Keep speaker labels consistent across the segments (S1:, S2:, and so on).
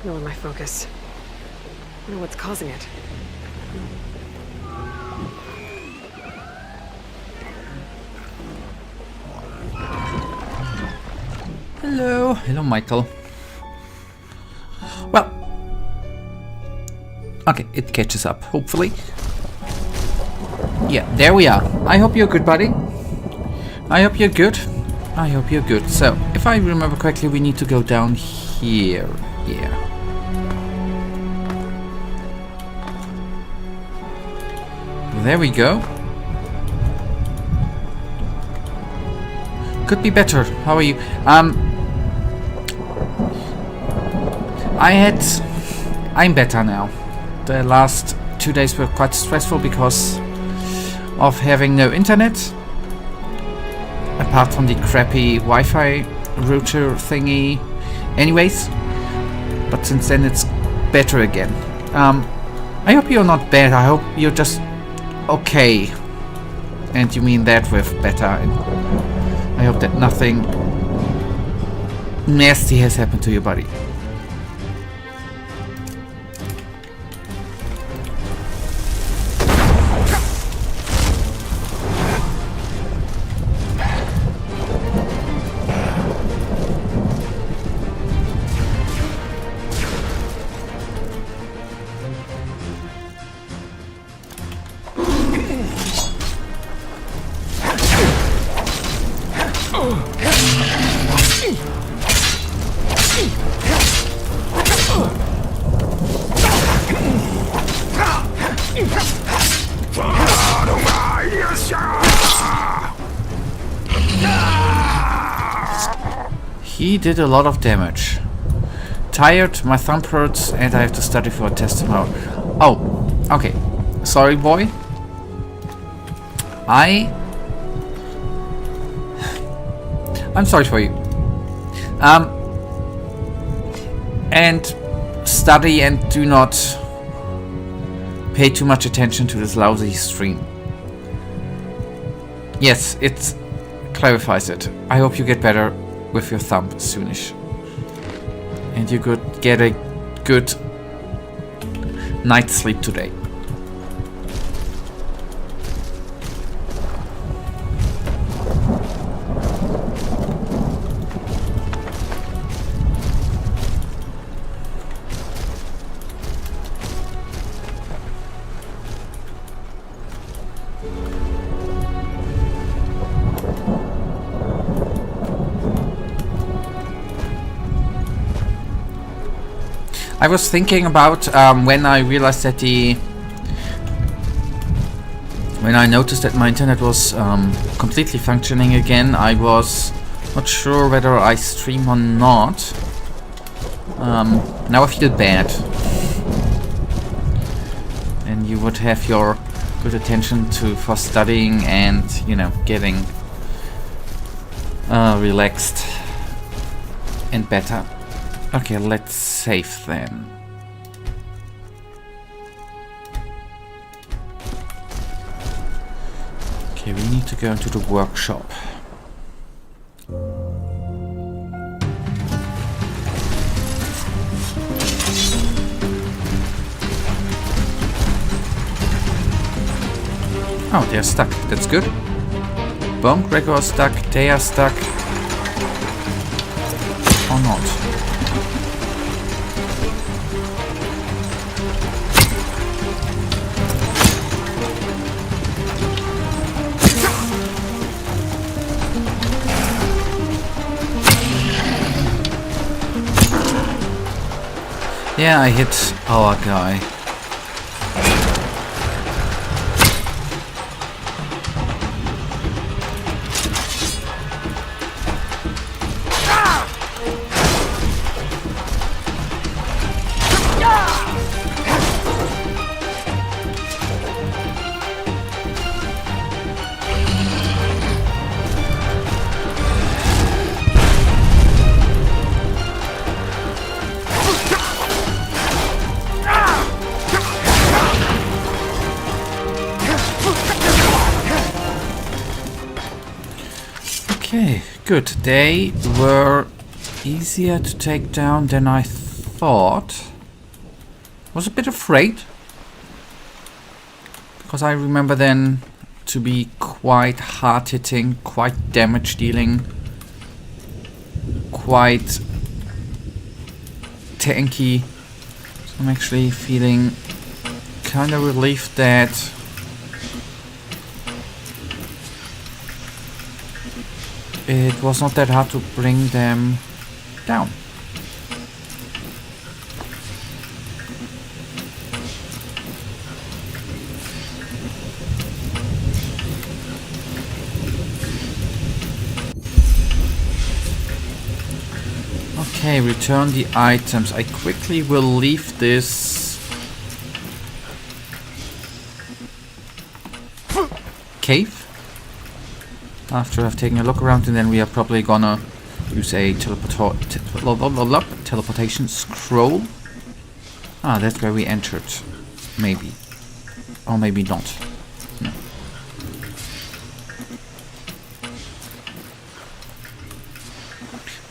S1: signal in my focus. I know what's causing it.
S2: Hello. Hello, Michael. Well. Okay, it catches up, hopefully. Yeah, there we are. I hope you're good, buddy. I hope you're good. I hope you're good. So, if I remember correctly, we need to go down here. Yeah. There we go. Could be better. How are you? I'm better now. The last 2 days were quite stressful because of having no internet. Apart from the crappy Wi-Fi router thingy. Anyways. But since then it's better again. I hope you're not bad. I hope you're just okay. And you mean that with better. I hope that nothing nasty has happened to your body. He did a lot of damage. Tired, my thumb hurts, and I have to study for a test tomorrow. Oh, okay. Sorry, boy. I'm sorry for you. And study and do not pay too much attention to this lousy stream. Yes, it clarifies it. I hope you get better with your thumb soonish. And you could get a good night's sleep today. I was thinking about when I realized that when I noticed that my internet was completely functioning again, I was not sure whether I stream or not. Now I feel bad. And you would have your good attention for studying and, you know, getting relaxed and better. Okay, let's save then. Okay, we need to go into the workshop. Oh, they're stuck. That's good. Bone Gregor is stuck. They are stuck. Or not. Yeah, I hit our guy. Okay, good. They were easier to take down than I thought. Was a bit afraid. Because I remember then to be quite hard hitting, quite damage dealing, quite tanky. So I'm actually feeling kind of relieved that it was not that hard to bring them down. Okay, return the items. I quickly will leave this cave after I've taken a look around, and then we are probably gonna use a teleportation scroll. Ah, that's where we entered. Maybe. Or maybe not. No.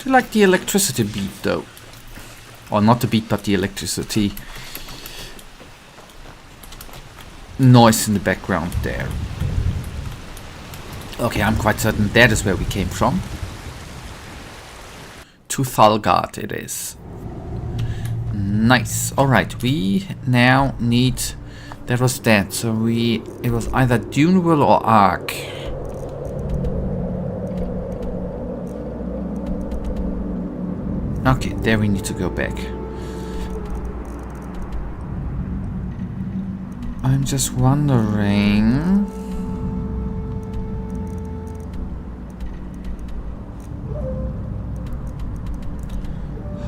S2: I like the electricity beat though. Or not the beat, but the electricity noise in the background there. Okay, I'm quite certain that is where we came from. To Thalgard it is. Nice. Alright, we now need... That was that. So it was either Dunewell or Ark. Okay, there we need to go back. I'm just wondering...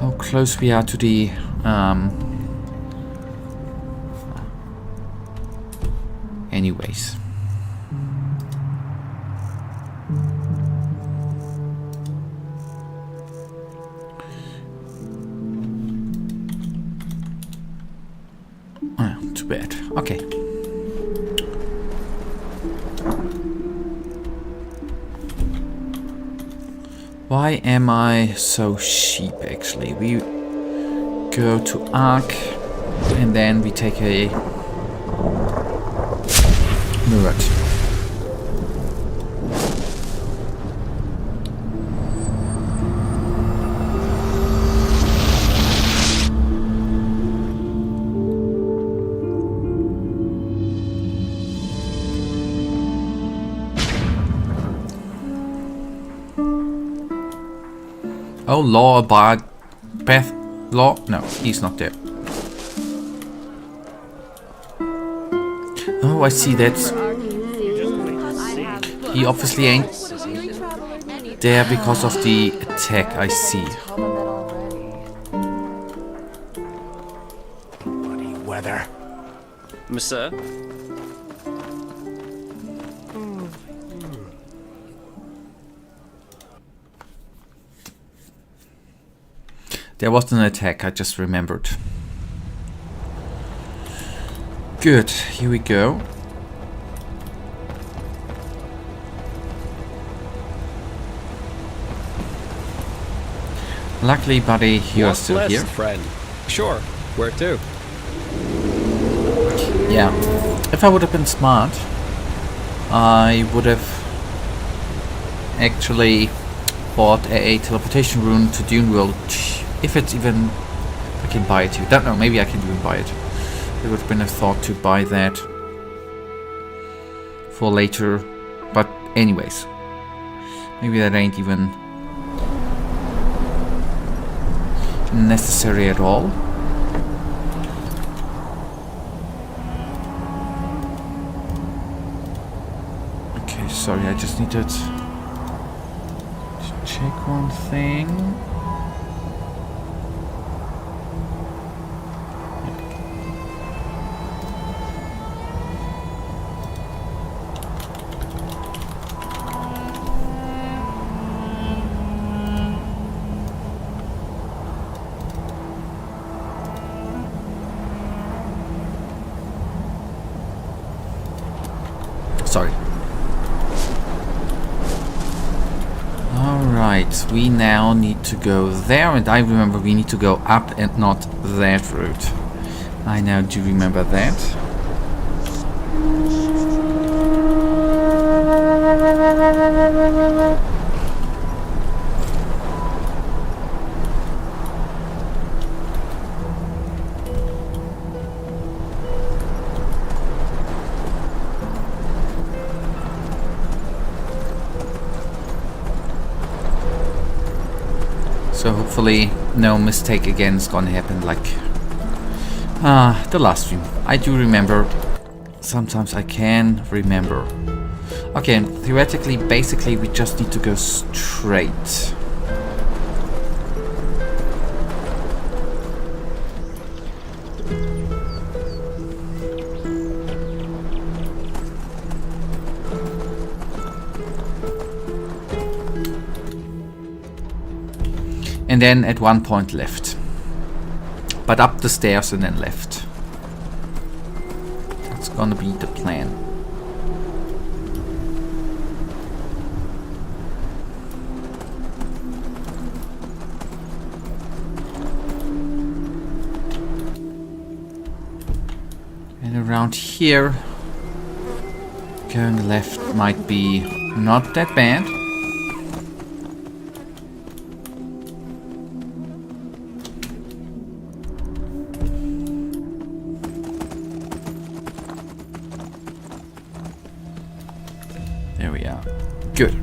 S2: how close we are to the... anyways. Too bad. Okay. Why am I so cheap actually? We go to Ark and then we take a Murat. Oh, Law about Beth Law? No, he's not there. Oh, I see that. He obviously ain't there because of the attack, I see.
S3: Bloody weather.
S4: Monsieur?
S2: There was an attack, I just remembered. Good, here we go. Luckily, buddy, you are still here.
S4: Friend. Sure, where to?
S2: Yeah, if I would have been smart, I would have actually bought a teleportation rune to Dunewell. If it's even... I can buy it. You don't know, maybe I can even buy it. It would have been a thought to buy that for later. But anyways, maybe that ain't even necessary at all. Okay, sorry, I just needed to check one thing. Sorry. Alright. Right, we now need to go there, and I remember we need to go up and not that route. I now do remember that. So hopefully no mistake again is gonna happen like the last stream. I do remember. Sometimes I can remember. Okay, theoretically, basically we just need to go straight. And then at one point left. But up the stairs and then left. That's gonna be the plan. And around here, going left might be not that bad. There we are. Good.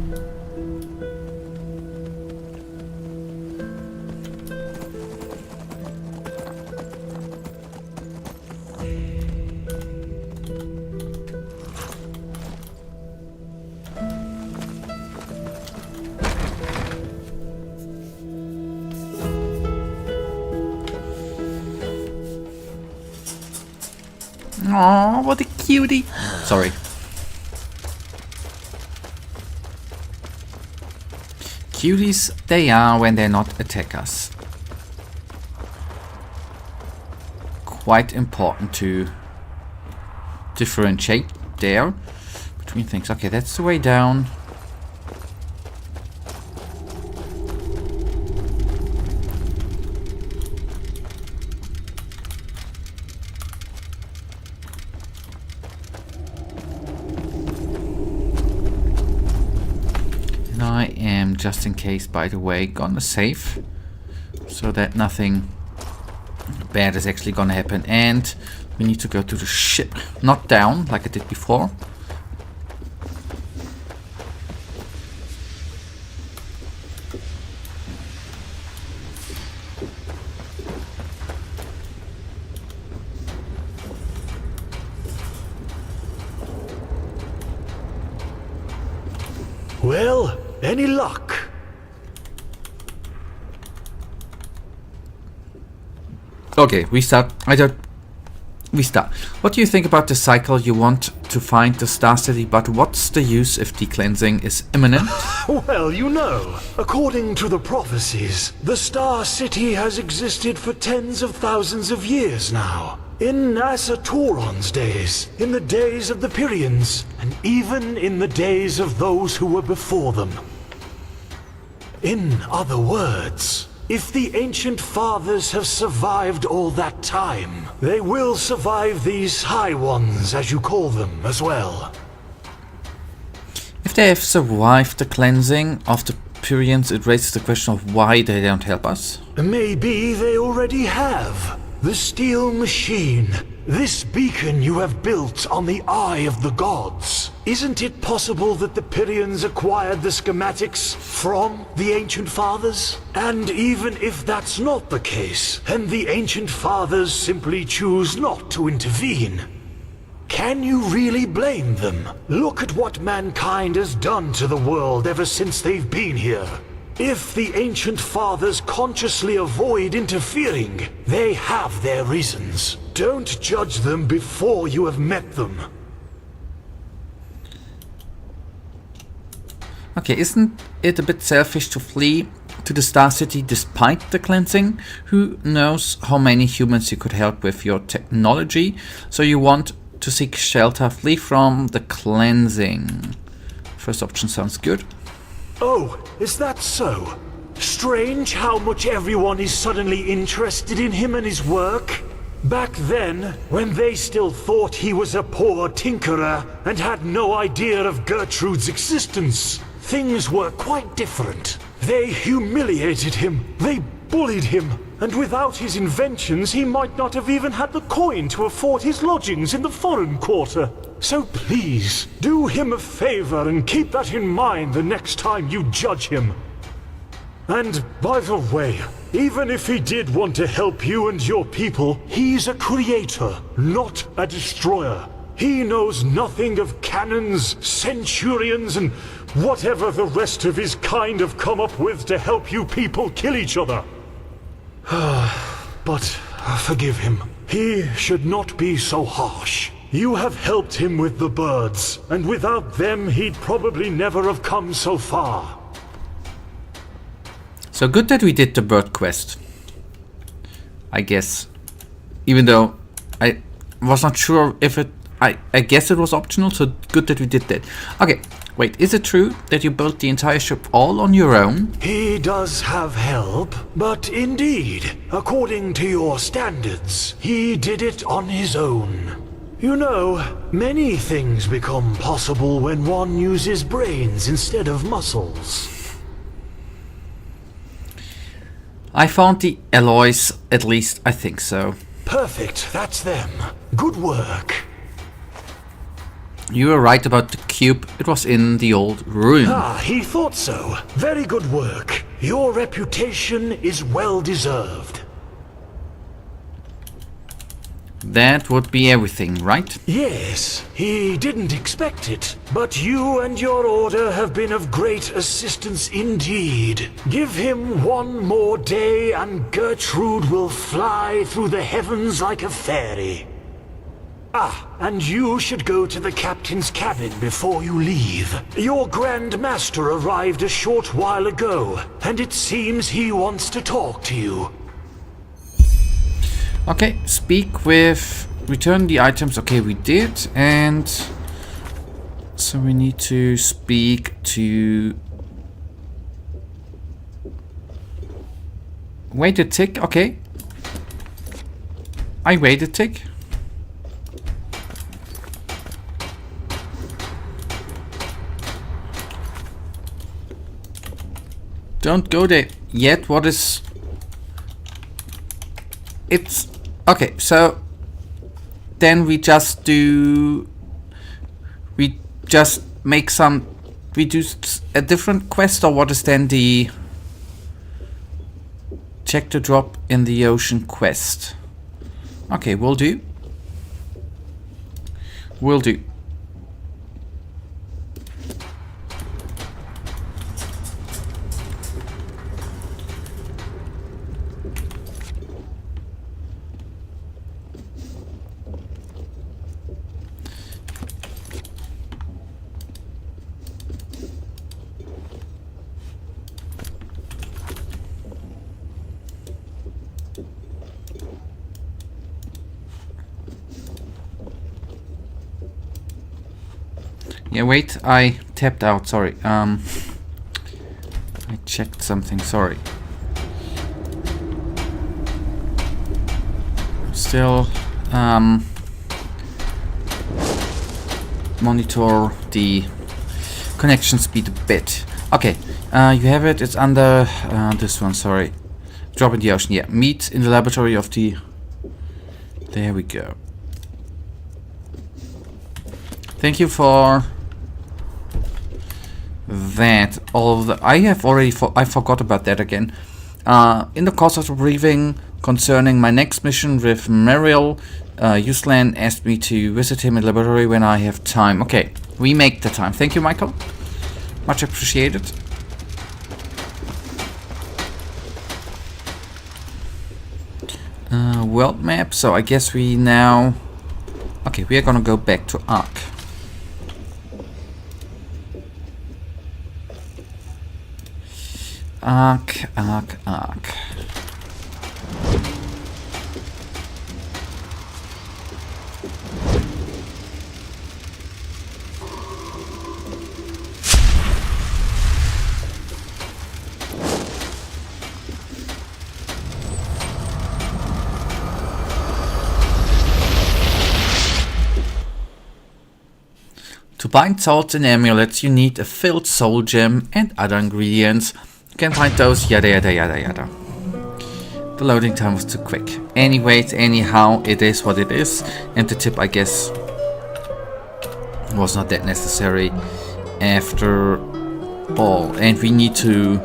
S2: Aw, what a cutie. Sorry. Cuties they are when they're not attack us. Quite important to differentiate there between things. Okay, that's the way down. I am, just in case, by the way, gonna save so that nothing bad is actually gonna happen. And we need to go to the ship, not down like I did before.
S3: Well, any luck?
S2: Okay, we start. We start. What do you think about the cycle? You want to find the Star City, but what's the use if the cleansing is imminent?
S3: Well, you know, according to the prophecies, the Star City has existed for tens of thousands of years now. In Asatoron's days, in the days of the Pyrians, and even in the days of those who were before them. In other words, if the ancient fathers have survived all that time, they will survive these high ones, as you call them, as well.
S2: If they have survived the cleansing of the Pyrians, it raises the question of why they don't help us.
S3: Maybe they already have. The steel machine, this beacon you have built on the Eye of the Gods. Isn't it possible that the Pyrians acquired the schematics from the Ancient Fathers? And even if that's not the case, and the Ancient Fathers simply choose not to intervene, can you really blame them? Look at what mankind has done to the world ever since they've been here. If the Ancient Fathers consciously avoid interfering, they have their reasons. Don't judge them before you have met them.
S2: Okay, isn't it a bit selfish to flee to the Star City despite the cleansing? Who knows how many humans you could help with your technology? So you want to seek shelter, flee from the cleansing. First option sounds good.
S3: Oh, is that so? Strange how much everyone is suddenly interested in him and his work. Back then, when they still thought he was a poor tinkerer and had no idea of Gertrude's existence, things were quite different. They humiliated him, they bullied him, and without his inventions he might not have even had the coin to afford his lodgings in the foreign quarter. So please, do him a favor and keep that in mind the next time you judge him. And by the way, even if he did want to help you and your people, he's a creator, not a destroyer. He knows nothing of cannons, centurions, and whatever the rest of his kind have come up with to help you people kill each other. But forgive him. He should not be so harsh. You have helped him with the birds, and without them he'd probably never have come so far.
S2: So good that we did the bird quest, I guess. Even though I was not sure if it... I guess it was optional, so good that we did that. Okay, wait, is it true that you built the entire ship all on your own?
S3: He does have help, but indeed, according to your standards, he did it on his own. You know, many things become possible when one uses brains instead of muscles.
S2: I found the alloys, at least I think so.
S3: Perfect, that's them. Good work.
S2: You were right about the cube, it was in the old ruin.
S3: Ah, he thought so. Very good work. Your reputation is well deserved.
S2: That would be everything, right?
S3: Yes, he didn't expect it, but you and your order have been of great assistance indeed. Give him one more day and Gertrude will fly through the heavens like a fairy. Ah, and you should go to the captain's cabin before you leave. Your Grand Master arrived a short while ago, and it seems he wants to talk to you.
S2: Okay, speak with... Return the items. Okay, we did. And... So we need to speak to... Wait a tick. Okay. I wait a tick. Don't go there yet. What is... It's... Okay, so... Then we just do... We just make some... We do a different quest, or what is then the... Check the drop in the ocean quest. Okay, will do. Will do. Yeah, wait, I tapped out, sorry. I checked something, sorry. Still, monitor the connection speed a bit. Okay, you have it, it's under this one, sorry. Drop in the ocean, yeah. Meet in the laboratory of the... There we go. Thank you for... that. All of the I have already I forgot about that again. In the course of the briefing concerning my next mission with Mariel, Uslan asked me to visit him in the laboratory when I have time. Okay, we make the time. Thank you, Michael. Much appreciated. World map. So I guess we now... Okay, we are gonna go back to Ark. Ark. To bind salts and amulets, you need a filled soul gem and other ingredients. You can find those, yada yada yada yada. The loading time was too quick. Anyways, anyhow, it is what it is. And the tip, I guess, was not that necessary after all. And we need to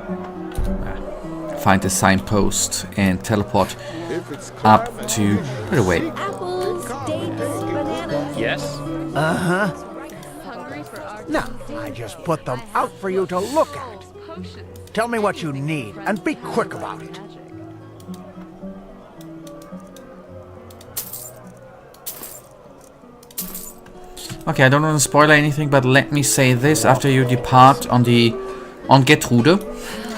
S2: find a signpost and teleport up to... By the way.
S5: Apples, dates, bananas.
S4: Yes?
S6: No, I just put them out for you to look at. Tell me what you need, and be quick about it.
S2: Okay, I don't want to spoil anything, but let me say this. After you depart on Gertrude,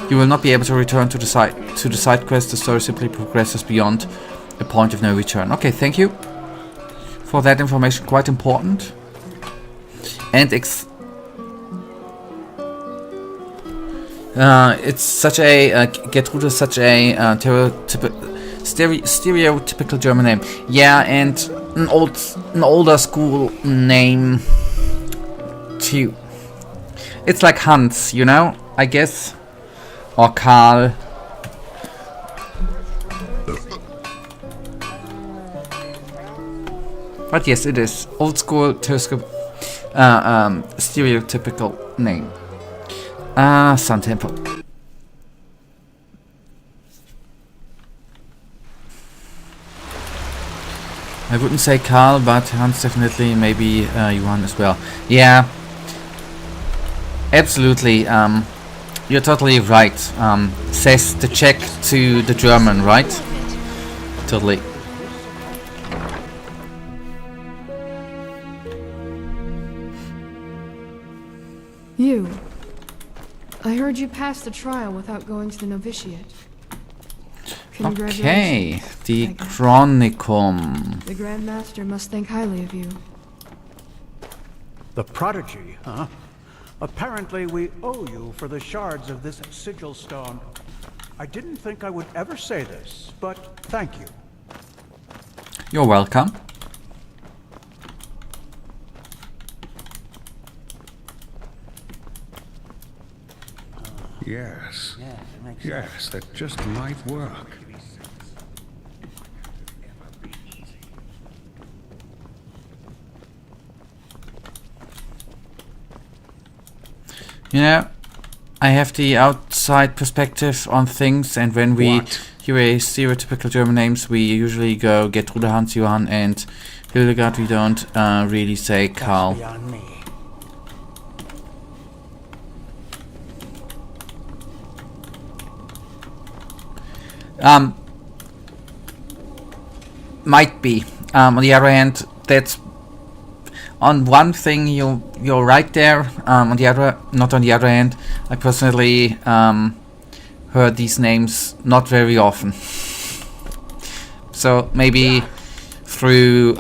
S2: you will not be able to return to the side quest. The story simply progresses beyond a point of no return. Okay, thank you for that information. Quite important. And it's such a Gertrude is such a stereotypical German name. Yeah, and an older school name too. It's like Hans, you know, I guess, or Karl. But yes, it is old school stereotypical name. Sun Temple. I wouldn't say Karl, but Hans definitely, maybe Johann as well. Yeah, absolutely. You're totally right. Says the Czech to the German, right? Totally.
S7: You. I heard you passed the trial without going to the novitiate. Congratulations.
S2: Okay, the Chronicum.
S7: The Grand Master must think highly of you.
S6: The prodigy, huh? Apparently we owe you for the shards of this sigil stone. I didn't think I would ever say this, but thank you.
S2: You're welcome.
S8: Yes. Yes, that just might work.
S2: You know, I have the outside perspective on things, and when we hear a stereotypical German names, we usually go Gertrude, Hans, Johann, and Hildegard. We don't really say Karl.
S6: Beyond me.
S2: Might be. On the other hand, that's on one thing you're right there. On the other, not on the other hand, I personally heard these names not very often. So maybe through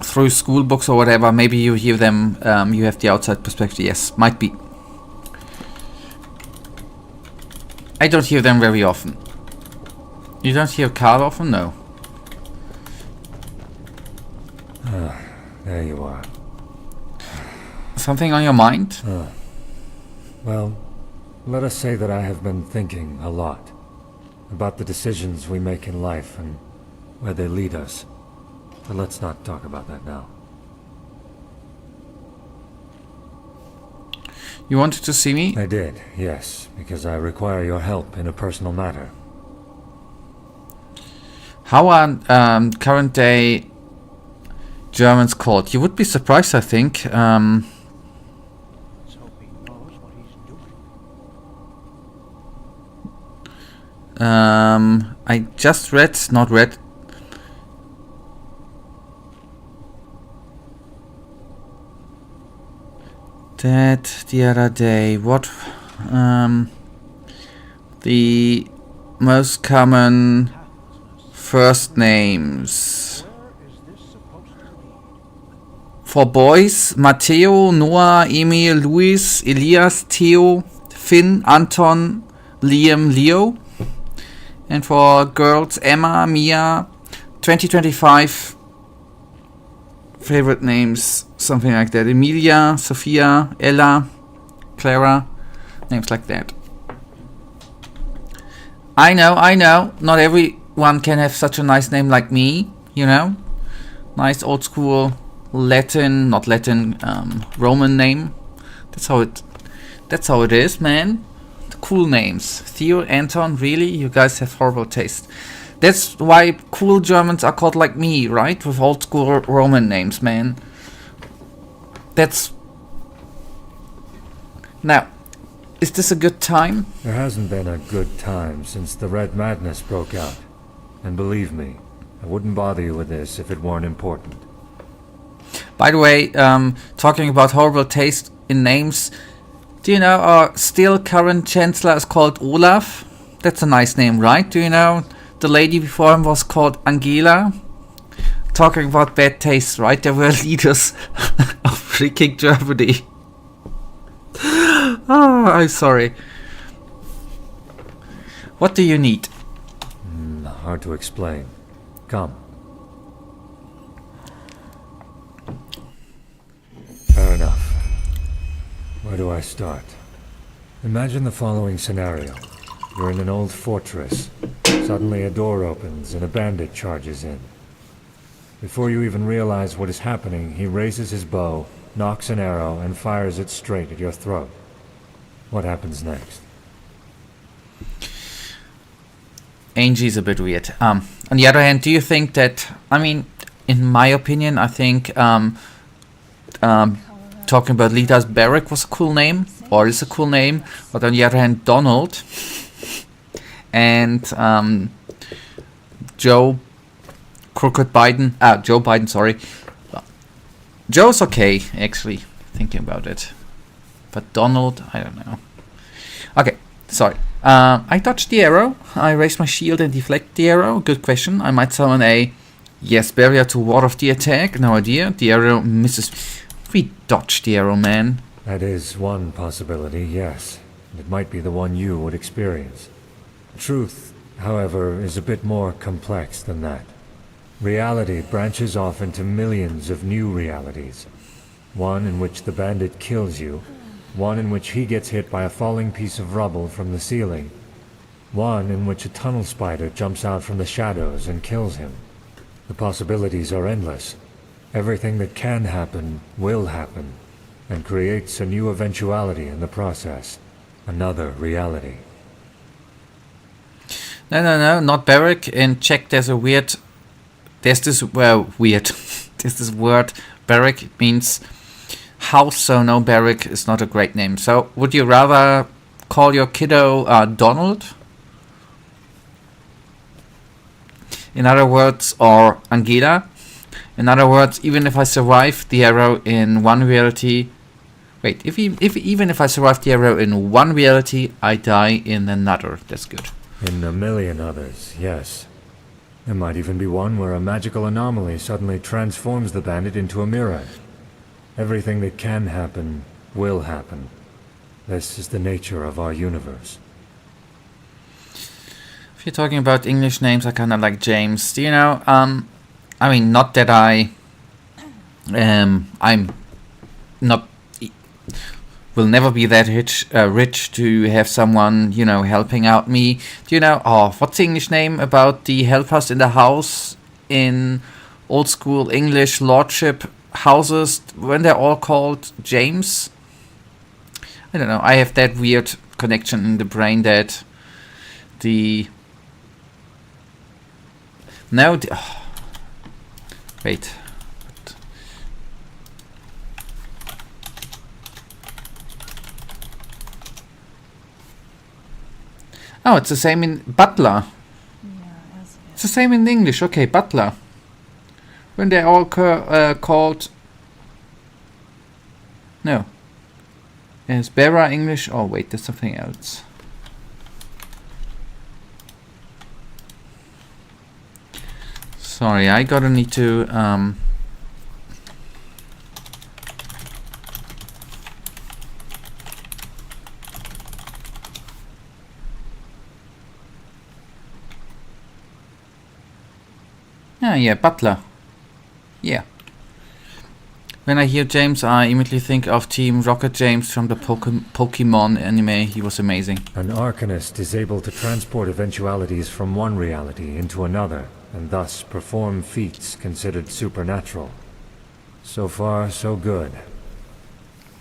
S2: through school books or whatever, maybe you hear them. You have the outside perspective. Yes, might be. I don't hear them very often. You don't hear Karl often? No.
S9: There you are.
S2: Something on your mind?
S9: Well, let us say that I have been thinking a lot about the decisions we make in life and where they lead us. But let's not talk about that now.
S2: You wanted to see me?
S9: I did, yes, because I require your help in a personal matter.
S2: How are current day Germans called? You would be surprised, I think.
S6: Let's hope he knows what he's doing.
S2: I just not read. That the other day. What? The most common first names for boys: Matteo, Noah, Emil, Luis, Elias, Theo, Finn, Anton, Liam, Leo. And for girls: Emma, Mia. 2025 favorite names, something like that. Emilia, Sophia, Ella, Clara, names like that. I know, not everyone can have such a nice name like me, you know? Nice old school Latin, not Latin, Roman name. That's how it is, man. The cool names. Theo, Anton, really? You guys have horrible taste. That's why cool Germans are called like me, right? With old school Roman names, man. That's... Now, is this a good time?
S9: There hasn't been a good time since the Red Madness broke out. And believe me, I wouldn't bother you with this if it weren't important.
S2: By the way, talking about horrible taste in names, do you know our still current Chancellor is called Olaf? That's a nice name, right? Do you know the lady before him was called Angela? Talking about bad taste, right? They were leaders of freaking Germany. Oh, I'm sorry. What do you need?
S9: Hard to explain. Come. Fair enough. Where do I start? Imagine the following scenario. You're in an old fortress. Suddenly a door opens and a bandit charges in. Before you even realize what is happening, he raises his bow, nocks an arrow, and fires it straight at your throat. What happens next?
S2: Angie's a bit weird. On the other hand, do you think that... I mean, in my opinion, I think talking about Lita's Barrack was a cool name, or is a cool name. But on the other hand, Donald and Joe Biden, sorry. Joe's okay, actually, thinking about it. But Donald, I don't know. Okay, sorry. I dodged the arrow. I raised my shield and deflect the arrow. Good question. I might summon a yes barrier to ward off the attack. No idea. The arrow misses. We dodged the arrow, man.
S9: That is one possibility, yes. It might be the one you would experience. Truth, however, is a bit more complex than that. Reality branches off into millions of new realities. One in which the bandit kills you. One in which he gets hit by a falling piece of rubble from the ceiling. One in which a tunnel spider jumps out from the shadows and kills him. The possibilities are endless. Everything that can happen will happen, and creates a new eventuality in the process. Another reality.
S2: No, not Barrack. In Czech, there's a weird... There's this... Well, weird. There's this word. Barrack means... house, so no, Barrack is not a great name. So, would you rather call your kiddo Donald? In other words, or Angela? In other words, even if I survive the arrow in one reality... Wait, even if I survive the arrow in one reality, I die in another. That's good.
S9: In a million others, yes. There might even be one where a magical anomaly suddenly transforms the bandit into a mirror. Everything that can happen, will happen. This is the nature of our universe.
S2: If you're talking about English names, I kinda like James. Do you know, I mean, not that I'm not... will never be that rich to have someone, you know, helping out me. Do you know, what's the English name about the helpers in the house in old school English lordship houses, when they're all called James? I don't know, I have that weird connection in the brain that the... No, wait. Oh, it's the same in butler. It's the same in English. Okay, butler. When they're all called... No. Is Bera English? Oh, wait, there's something else. Sorry, I gotta need to... yeah, butler. Yeah. When I hear James, I immediately think of Team Rocket James from the Pokemon anime. He was amazing.
S9: An Arcanist is able to transport eventualities from one reality into another, and thus perform feats considered supernatural. So far, so good.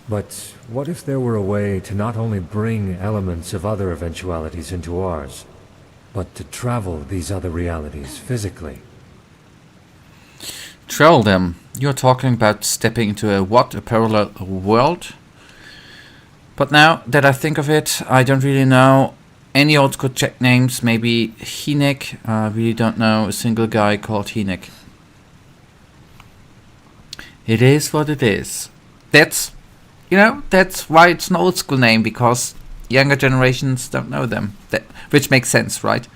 S9: But what if there were a way to not only bring elements of other eventualities into ours, but to travel these other realities physically?
S2: Travel them. You're talking about stepping into a what? A parallel world? But now that I think of it, I don't really know any old school Czech names. Maybe Hinek. I really don't know a single guy called Hinek. It is what it is. That's why it's an old school name, because younger generations don't know them. Which makes sense, right?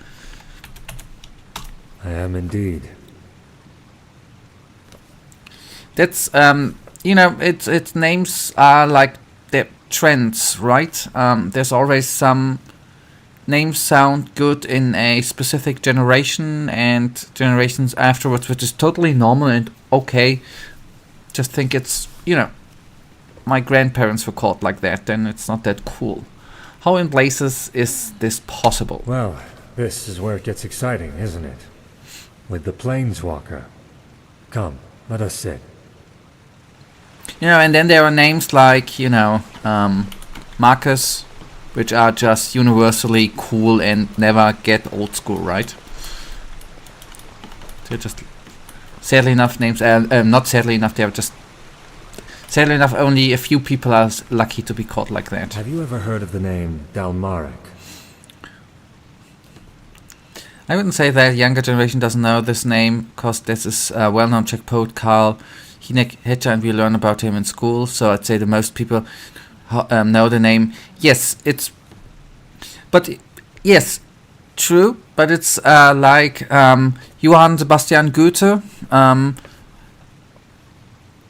S9: I am indeed.
S2: That's its names are like the trends, right? There's always some names sound good in a specific generation and generations afterwards, which is totally normal and okay. Just think it's, my grandparents were called like that, then it's not that cool. How in blazes is this possible?
S9: Well, this is where it gets exciting, isn't it? With the Planeswalker. Come, let us sit.
S2: And then there are names like, Marcus, which are just universally cool and never get old school, right? They're just, sadly enough, names, not sadly enough, they're just, sadly enough, only a few people are lucky to be called like that.
S9: Have you ever heard of the name Dalmarek?
S2: I wouldn't say that younger generation doesn't know this name, because this is a well-known Czech poet, Karl Hinek Hetcher, and we learn about him in school, so I'd say the most people know the name. Yes, true, but it's like Johann Sebastian Goethe. Not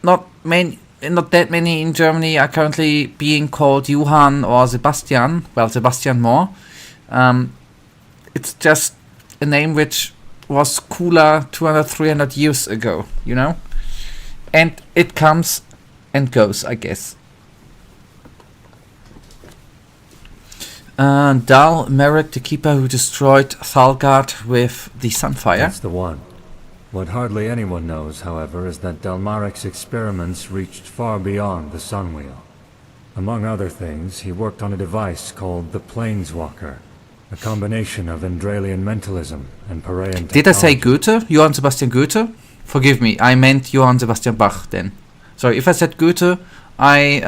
S2: that many in Germany are currently being called Johann or Sebastian. Well, Sebastian more. It's just a name which was cooler 200, 300 years ago, And it comes and goes, I guess. Dal Merrick, the keeper who destroyed Thalgard with the Sunfire.
S9: That's the one. What hardly anyone knows, however, is that Dalmarek's experiments reached far beyond the Sunwheel. Among other things, he worked on a device called the Planeswalker, a combination of Endralian mentalism and Paraean technology.
S2: Did I say Goethe? Johann Sebastian Goethe? Forgive me, I meant Johann Sebastian Bach then. Sorry, if I said Goethe, I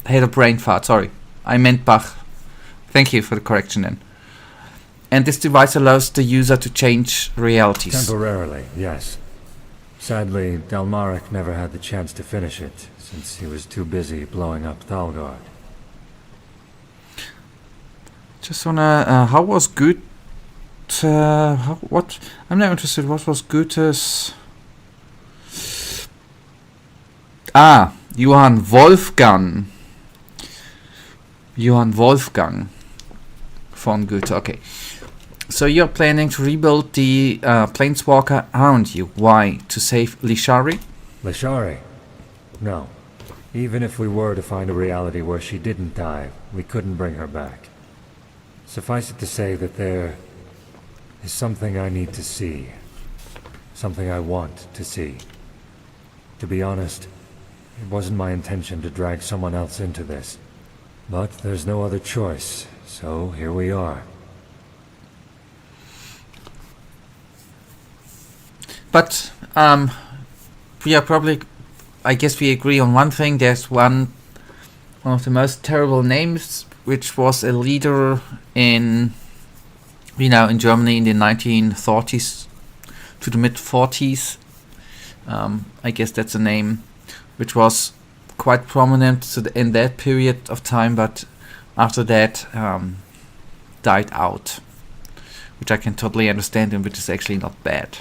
S2: had a brain fart, sorry. I meant Bach. Thank you for the correction then. And this device allows the user to change realities.
S9: Temporarily, yes. Sadly, Dalmarek never had the chance to finish it, since he was too busy blowing up Thalgard.
S2: Just wanna, how was Goethe? What? I'm now interested. What was Goethe's? Johann Wolfgang. Johann Wolfgang von Goethe. Okay. So you're planning to rebuild the Planeswalker, aren't you? Why? To save Lishari?
S9: Lishari? No. Even if we were to find a reality where she didn't die, we couldn't bring her back. Suffice it to say that there is something I need to see. Something I want to see. To be honest, it wasn't my intention to drag someone else into this. But there's no other choice, so here we are.
S2: But, we are probably, I guess we agree on one thing. There's one of the most terrible names, which was a leader in Germany in the 1930s to the mid-40s. I guess that's a name which was quite prominent in that period of time, but after that died out, which I can totally understand and which is actually not bad.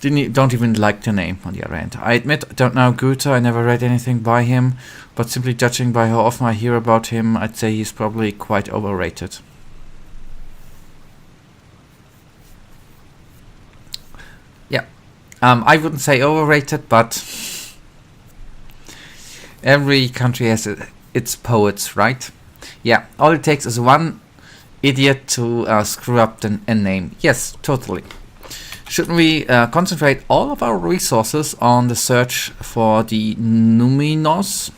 S2: Don't even like the name, on the other hand. I admit, I don't know Goethe, I never read anything by him, but simply judging by how often I hear about him, I'd say he's probably quite overrated. Yeah. I wouldn't say overrated, but every country has its poets, right? Yeah, all it takes is one idiot to screw up a name. Yes, totally. Shouldn't we concentrate all of our resources on the search for the Numinos?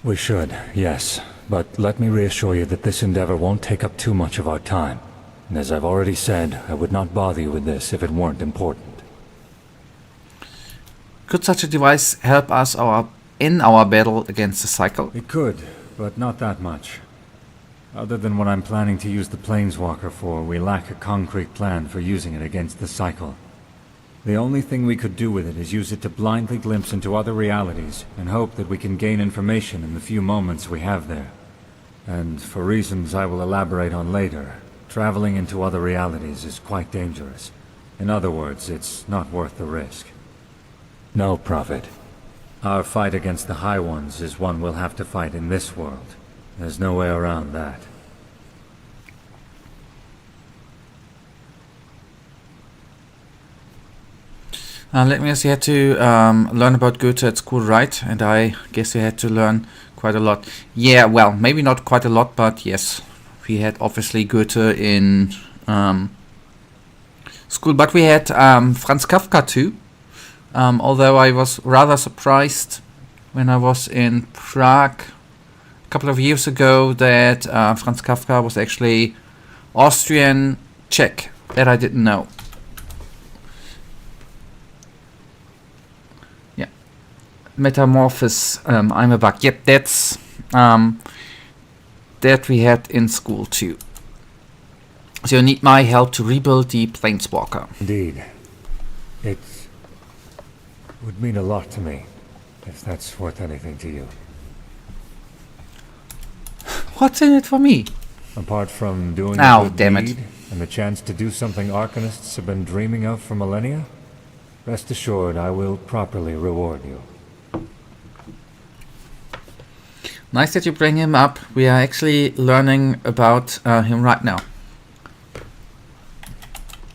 S9: We should, yes. But let me reassure you that this endeavor won't take up too much of our time. And as I've already said, I would not bother you with this if it weren't important.
S2: Could such a device help us in our battle against the cycle?
S9: It could, but not that much. Other than what I'm planning to use the Planeswalker for, we lack a concrete plan for using it against the cycle. The only thing we could do with it is use it to blindly glimpse into other realities and hope that we can gain information in the few moments we have there. And for reasons I will elaborate on later, traveling into other realities is quite dangerous. In other words, it's not worth the risk. No, Prophet. Our fight against the High Ones is one we'll have to fight in this world. There's no way around that.
S2: Let me guess, you had to learn about Goethe at school, right? And I guess you had to learn quite a lot. Yeah, well, maybe not quite a lot, but yes. We had obviously Goethe in school, but we had Franz Kafka too. Although I was rather surprised when I was in Prague a couple of years ago that Franz Kafka was actually Austrian Czech. That I didn't know. Yeah. Metamorphosis, I'm a bug. Yep, that's that we had in school too. So you need my help to rebuild the Planeswalker.
S9: Indeed. It would mean a lot to me, if that's worth anything to you.
S2: What's in it for me?
S9: Apart from doing
S2: Oh,
S9: a good
S2: damn it.
S9: deed and the chance to do something Arcanists have been dreaming of for millennia, rest assured I will properly reward you.
S2: Nice that you bring him up. We are actually learning about him right now.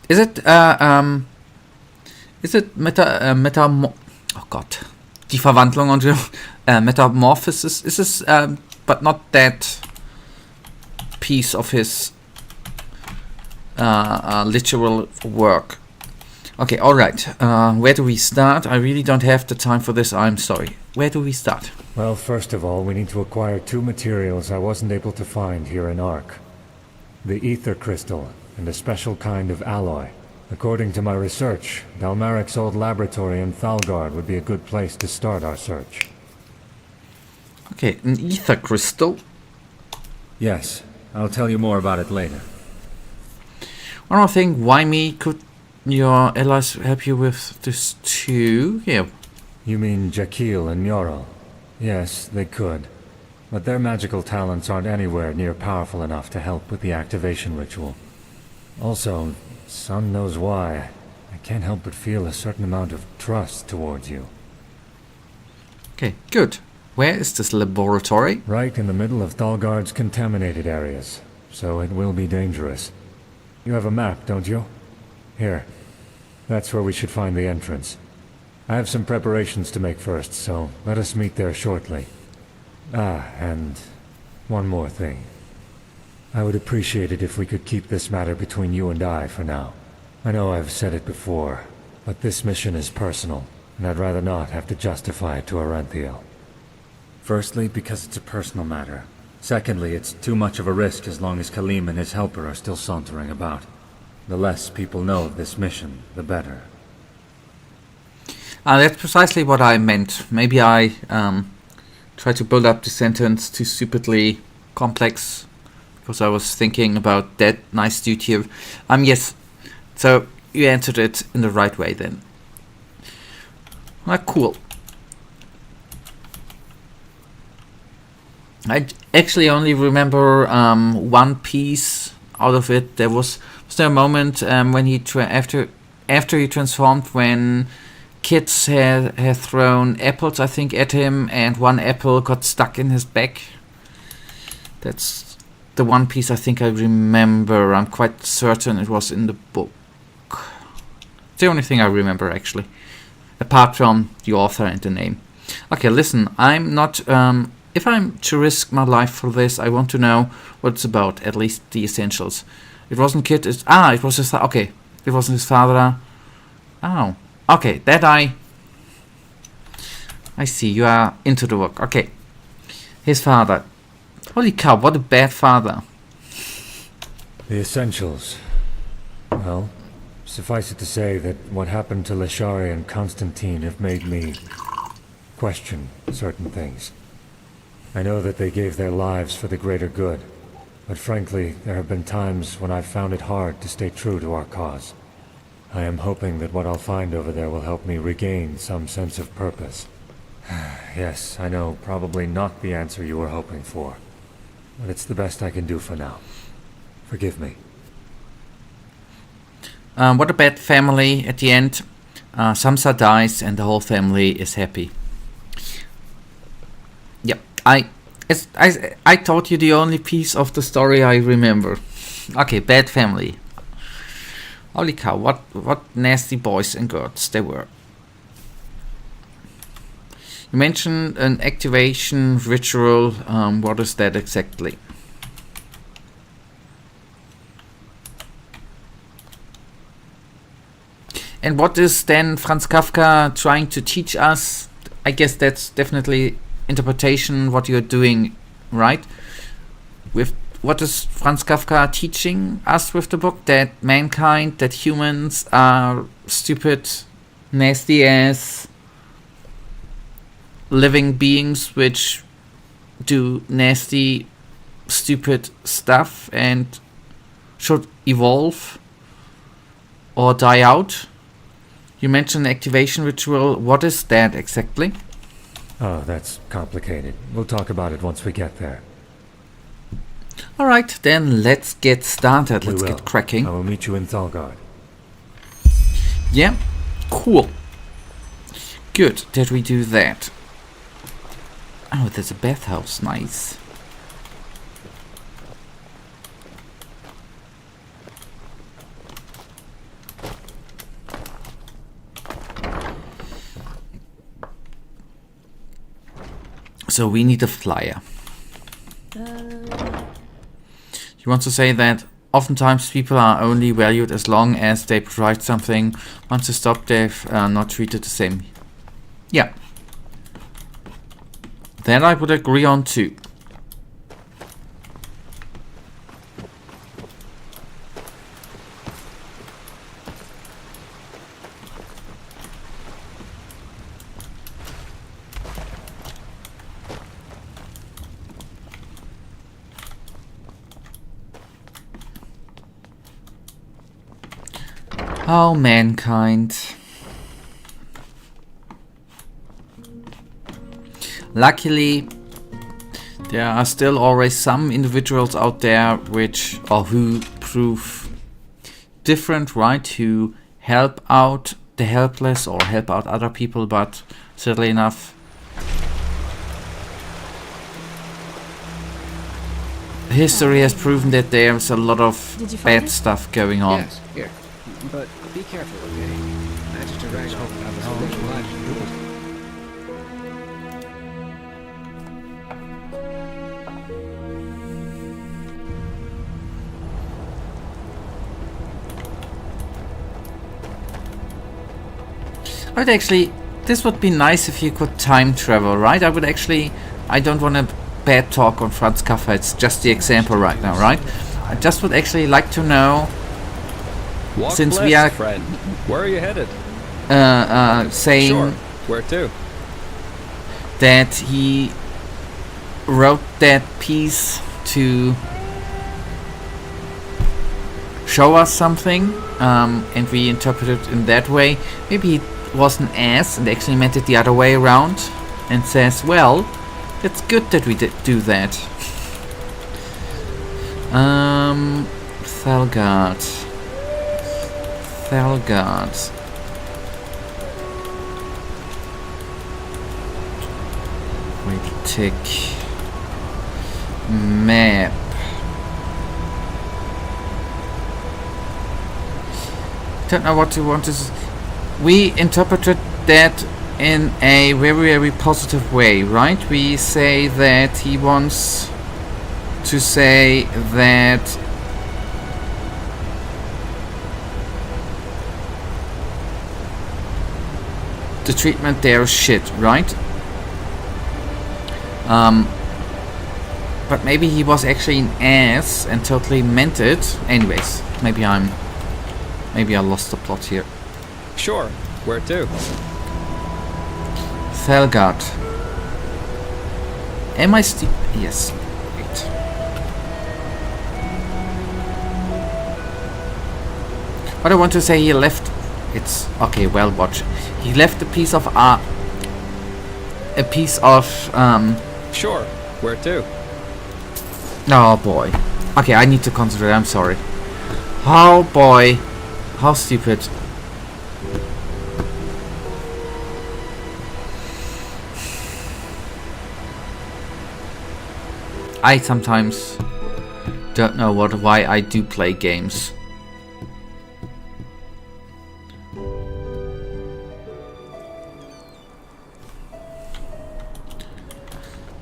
S2: Is it oh Gott, die Verwandlung und Metamorphosis? Is this but not that piece of his literal work? Okay, all right. Where do we start? I really don't have the time for this. I'm sorry. Where do we start?
S9: Well, first of all, we need to acquire two materials I wasn't able to find here in Ark. The ether crystal and a special kind of alloy. According to my research, Dalmaric's old laboratory in Thalgard would be a good place to start our search.
S2: Okay, an ether crystal.
S9: Yes, I'll tell you more about it later.
S2: One more thing, why me? Could your allies help you with this too? Yeah.
S9: You mean Jakil and Nyorl? Yes, they could. But their magical talents aren't anywhere near powerful enough to help with the activation ritual. Also, son knows why, I can't help but feel a certain amount of trust towards you.
S2: Okay, good. Where is this laboratory?
S9: Right in the middle of Thalgard's contaminated areas, so it will be dangerous. You have a map, don't you? Here. That's where we should find the entrance. I have some preparations to make first, so let us meet there shortly. Ah, and one more thing. I would appreciate it if we could keep this matter between you and I for now. I know I've said it before, but this mission is personal, and I'd rather not have to justify it to Aranthiel. Firstly, because it's a personal matter. Secondly, it's too much of a risk as long as Khalim and his helper are still sauntering about. The less people know of this mission, the better.
S2: That's precisely what I meant. Maybe I tried to build up the sentence too stupidly complex because I was thinking about that nice dude here. Yes. So you answered it in the right way then. Cool. I actually only remember one piece out of it. Was there a moment when he after he transformed, when kids had thrown apples, I think, at him, and one apple got stuck in his back? That's the one piece I think I remember. I'm quite certain it was in the book. It's the only thing I remember, actually. Apart from the author and the name. Okay, listen, I'm not... if I'm to risk my life for this, I want to know what it's about. At least the essentials. It wasn't Kit, it was his... Okay, it wasn't his father. Oh, okay, that I see, you are into the work. Okay, his father. Holy cow, what a bad father.
S9: The essentials. Well, suffice it to say that what happened to Lashari and Constantine have made me question certain things. I know that they gave their lives for the greater good, but frankly, there have been times when I've found it hard to stay true to our cause. I am hoping that what I'll find over there will help me regain some sense of purpose. Yes, I know, probably not the answer you were hoping for, but it's the best I can do for now. Forgive me.
S2: What a bad family at the end. Samsa dies and the whole family is happy. Yep, I told you the only piece of the story I remember. Okay, bad family. Holy cow, what nasty boys and girls they were. You mentioned an activation ritual. What is that exactly? And what is then Franz Kafka trying to teach us? I guess that's definitely interpretation, what you're doing, right? With what is Franz Kafka teaching us with the book? That mankind, that humans are stupid, nasty ass living beings which do nasty, stupid stuff and should evolve or die out. You mentioned activation ritual. What is that exactly?
S9: Oh, that's complicated. We'll talk about it once we get there.
S2: Alright, then let's get started. Let's get cracking.
S9: I will meet you in Thalgard.
S2: Yeah, cool. Good that we do that. Oh, there's a bathhouse. Nice. So we need a flyer. You want to say that oftentimes people are only valued as long as they provide something. Once they stop, they're not treated the same. Yeah. That I would agree on too. Oh, mankind. Luckily, there are still always some individuals out there which, or who prove different, right? Who help out the helpless or help out other people, but sadly enough, history has proven that there's a lot of bad stuff going on.
S4: Yes, here. But be careful, okay? Magister Ragnar has a life.
S2: I would actually, this would be nice if you could time travel, right? I don't want to bad talk on Franz Kafka, it's just the example right now, right? I just would actually like to know,
S4: Walk
S2: since
S4: blessed,
S2: we are
S4: friend. Where are you headed?
S2: saying
S4: Sure. Where to?
S2: that he wrote that piece to show us something, and we interpret it in that way. Maybe he was an ass and actually meant it the other way around and says, well, it's good that we did do that. Thalgard. Wait, tick. Map. Don't know what you want to we interpreted that in a very, very positive way, right? We say that he wants to say that the treatment there is shit, right? But maybe he was actually an ass and totally meant it. Anyways, maybe I lost the plot here.
S4: Sure. Where to?
S2: Felgard. Am I still... Yes. Wait. What I want to say, he left... It's... Okay, well, watch. He left a piece of...
S4: Sure. Where to?
S2: Oh, boy. Okay, I need to concentrate. I'm sorry. Oh, boy. How stupid. I sometimes don't know why I do play games.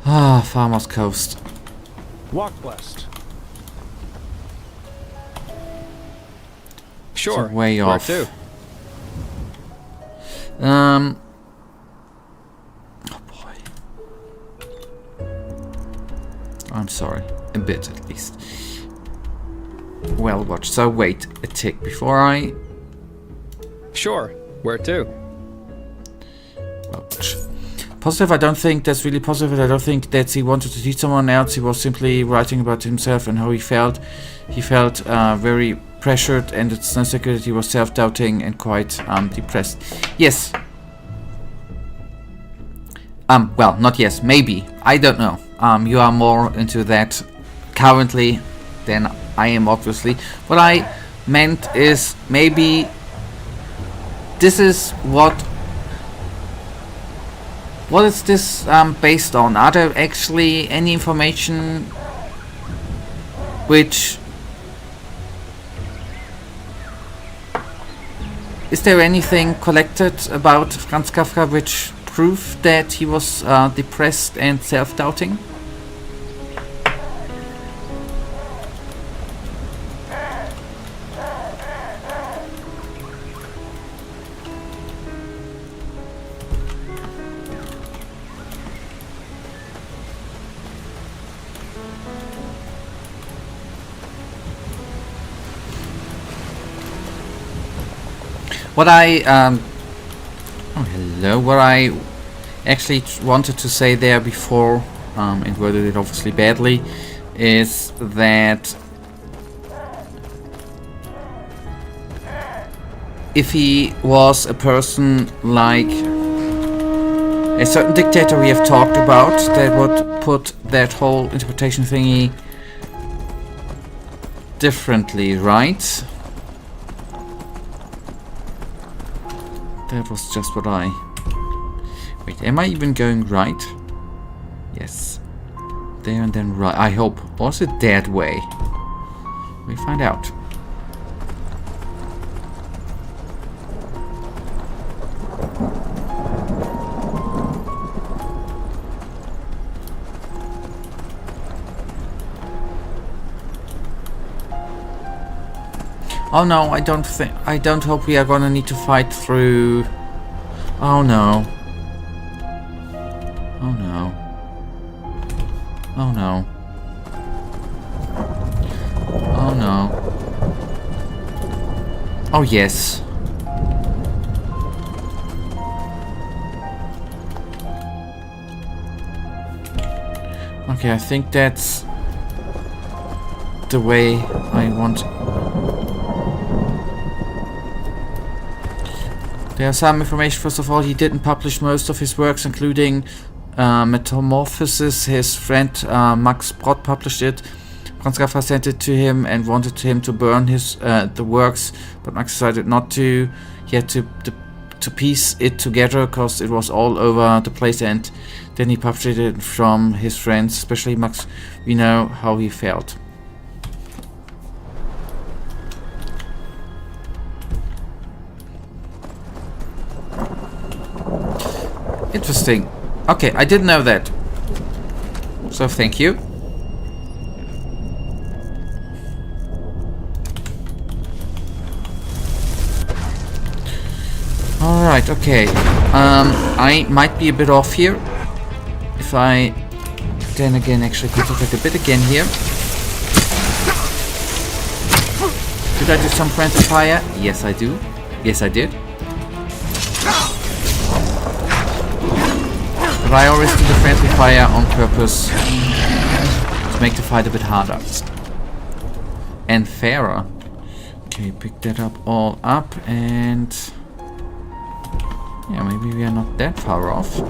S2: Ah, Farmer's Coast.
S6: Walk west.
S4: Sure.
S2: It's way
S4: Where
S2: off.
S4: to?
S2: Oh boy. I'm sorry. A bit at least. Well, watch. So wait a tick before I...
S4: Sure. Where to?
S2: Watch. Positive, I don't think that's really positive. I don't think that he wanted to teach someone else. He was simply writing about himself and how he felt. He felt very pressured, and it's no secret that he was self-doubting and quite depressed. Yes. Well, not yes, maybe. I don't know. You are more into that currently than I am, obviously. What I meant is maybe this is what is this based on? Are there actually any information which... Is there anything collected about Franz Kafka which prove that he was depressed and self-doubting? What I what I actually wanted to say there before, and worded it obviously badly, is that if he was a person like a certain dictator we have talked about, that would put that whole interpretation thingy differently, right? That was just what I... Wait, am I even going right? Yes. There and then right. I hope. Was it that way? We find out. Oh no, I don't hope we are gonna need to fight through... Oh no. Oh no. Oh no. Oh no. Oh yes. Okay, I think that's the way I want. There's some information. First of all, he didn't publish most of his works, including Metamorphosis. His friend Max Brott published it. Franz Kafka sent it to him and wanted him to burn his the works, but Max decided not to. He had to piece it together because it was all over the place, and then he published it from his friends, especially Max. We know how he felt. Interesting. Okay, I didn't know that. So thank you. Alright, okay. I might be a bit off here. If I then again actually concentrate a bit again here. Did I do some friendly fire? Yes, I do. Yes, I did. But I always do the friendly fire on purpose to make the fight a bit harder. And fairer. Okay, pick that up all up and... yeah, maybe we are not that far off.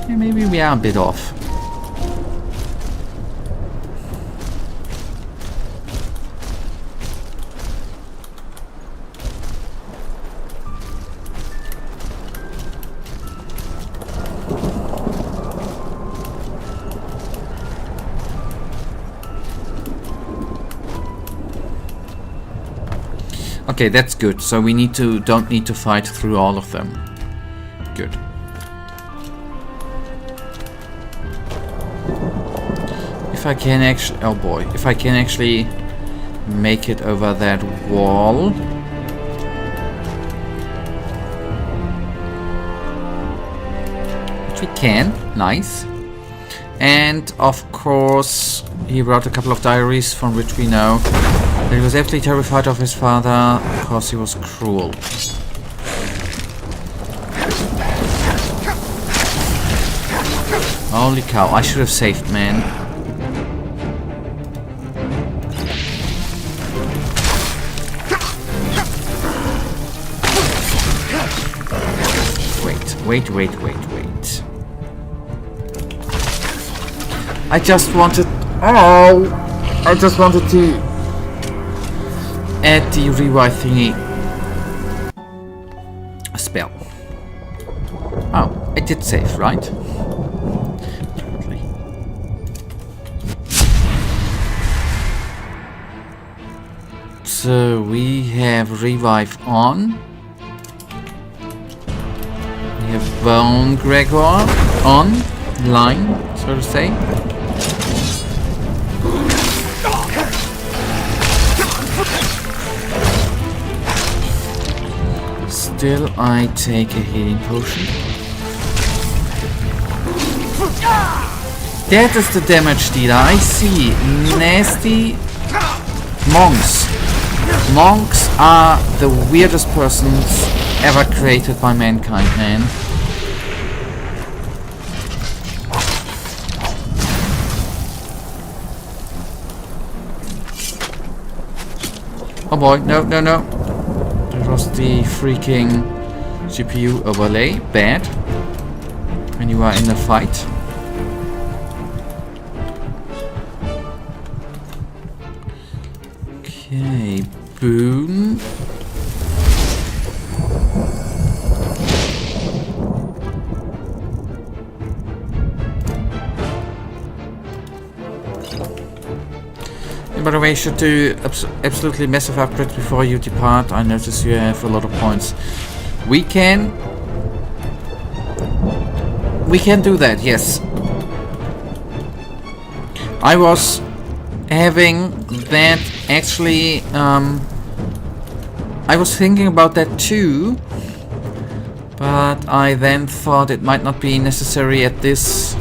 S2: Yeah, maybe we are a bit off. Okay, that's good. So we don't need to fight through all of them. Good. If I can actually... oh boy. If I can actually make it over that wall. Which we can. Nice. And of course, he wrote a couple of diaries from which we know that he was absolutely terrified of his father because he was cruel. Holy cow, I should have saved, man. Wait. I just wanted... oh! I just wanted to add the revive thingy. A spell. Oh, I did save, right? Totally. So we have revive on. We have Bone Gregor on line, so to say. Still, I take a healing potion. That is the damage dealer. I see. Nasty monks. Monks are the weirdest persons ever created by mankind, man. Oh boy, no. That was the freaking GPU overlay. Bad. When you are in a fight. Okay, boom. By the way, you should do absolutely massive upgrades before you depart. I notice you have a lot of points. We can do that, yes. I was having that actually, I was thinking about that too, but I then thought it might not be necessary at this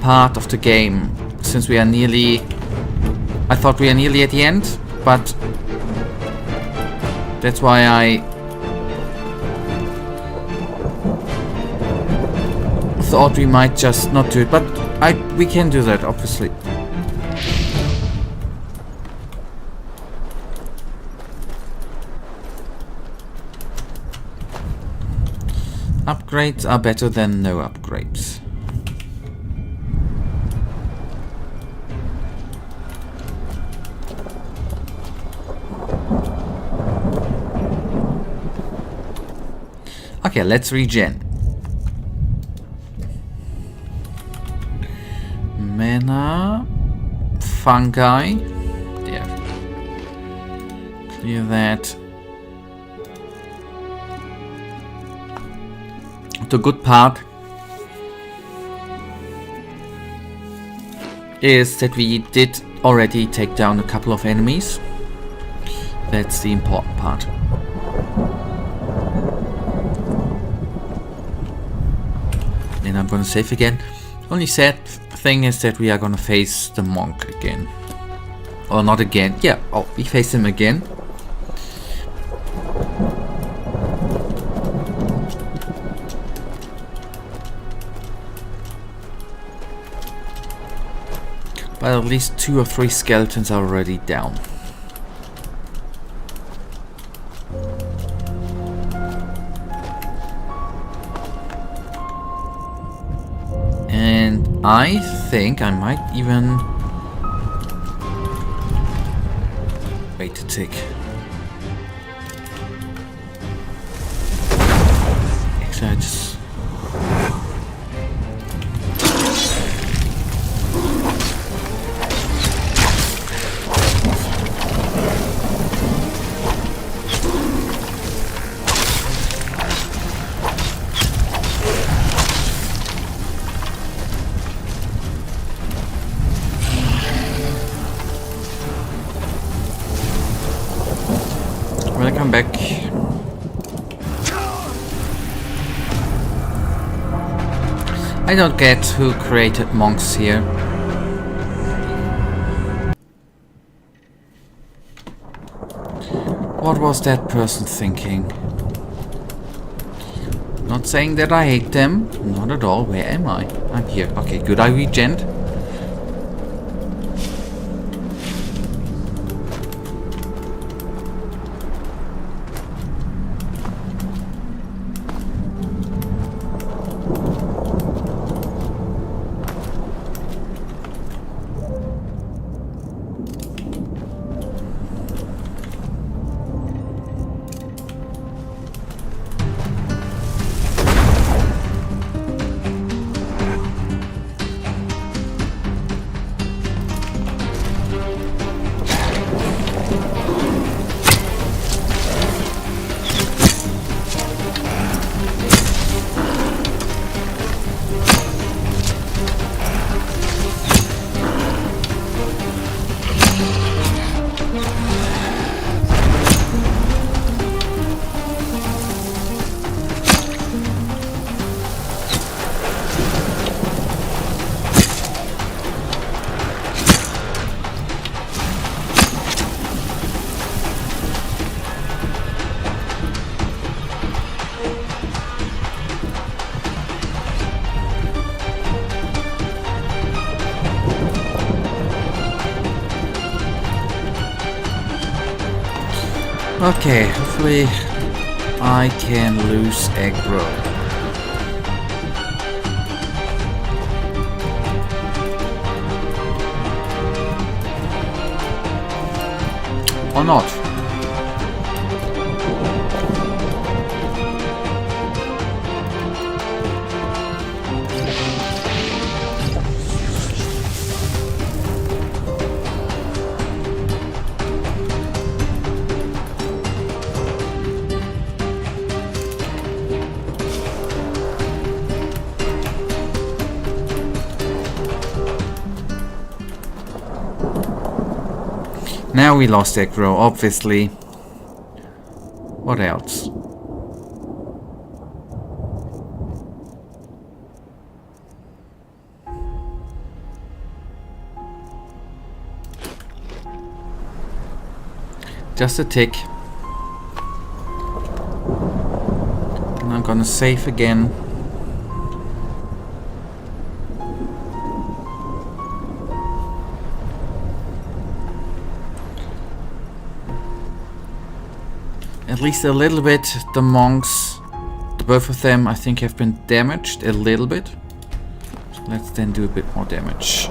S2: part of the game. Since we are nearly... I thought we are nearly at the end, but that's why I thought we might just not do it, but we can do that, obviously. Upgrades are better than no upgrades. Okay, let's regen. Mana, fungi, there. clear that. The good part is that we did already take down a couple of enemies. That's the important part. And I'm gonna save again. Only sad thing is that we are gonna face the monk again. Or not again. Yeah, oh, we face him again. But at least 2 or 3 skeletons are already down. And I think I might even wait a tick. Actually, I just welcome back. I don't get who created monks here. What was that person thinking? Not saying that I hate them. Not at all. Where am I? I'm here. Okay, good. I regen. Okay, hopefully I can lose aggro. Or not. Now we lost aggro, obviously. What else? Just a tick. And I'm gonna save again. At least a little bit. The monks, both of them, I think have been damaged a little bit. So let's then do a bit more damage.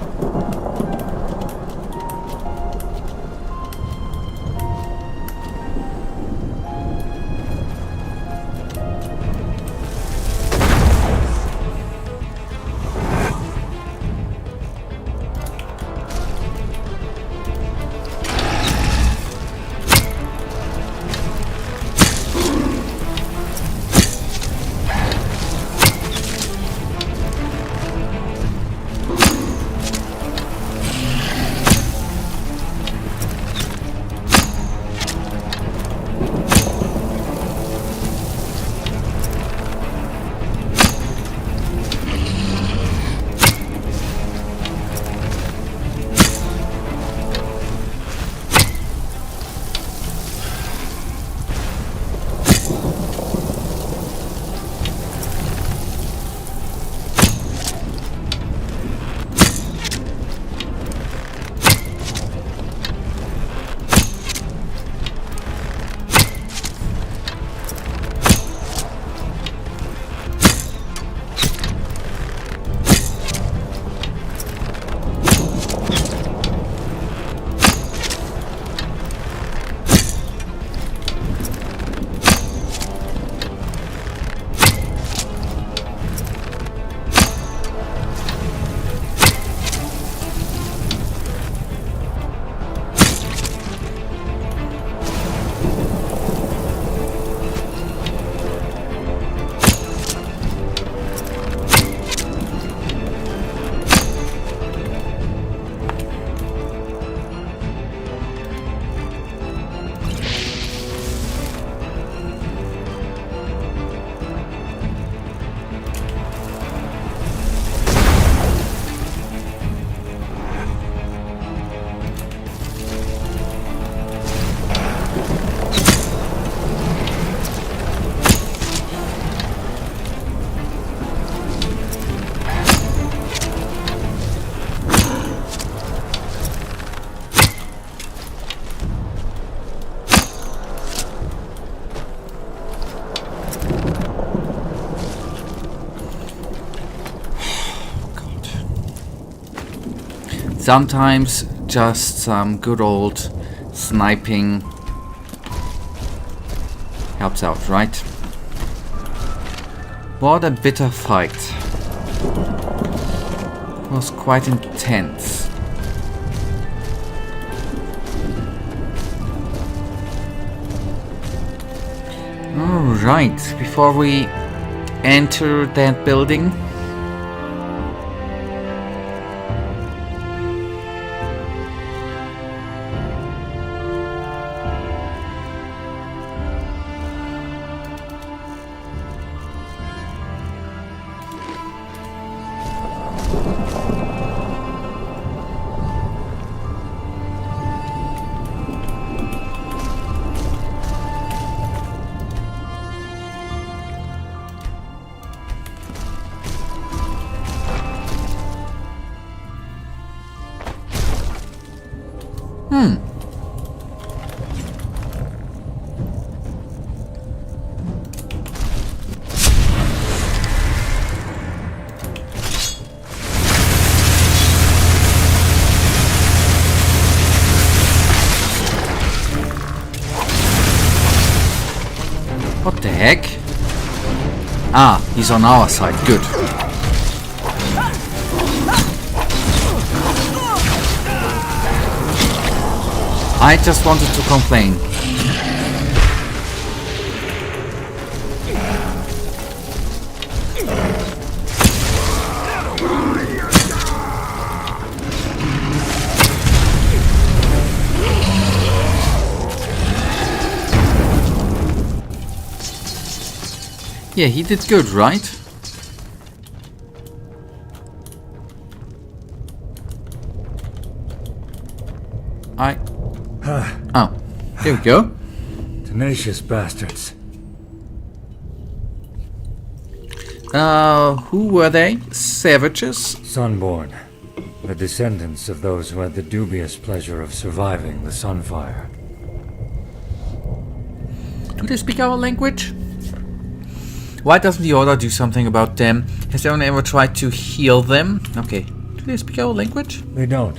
S2: Sometimes just some good old sniping helps out, right? What a bitter fight. It was quite intense. Alright, before we enter that building, what the heck? Ah, he's on our side, good. I just wanted to complain. Yeah, he did good, right? Oh, there we go.
S9: Tenacious bastards.
S2: Who were they? Savages?
S9: Sunborn. The descendants of those who had the dubious pleasure of surviving the Sunfire.
S2: Do they speak our language? Why doesn't the Order do something about them? Has anyone ever tried to heal them? Okay. Do they speak our language?
S9: They don't.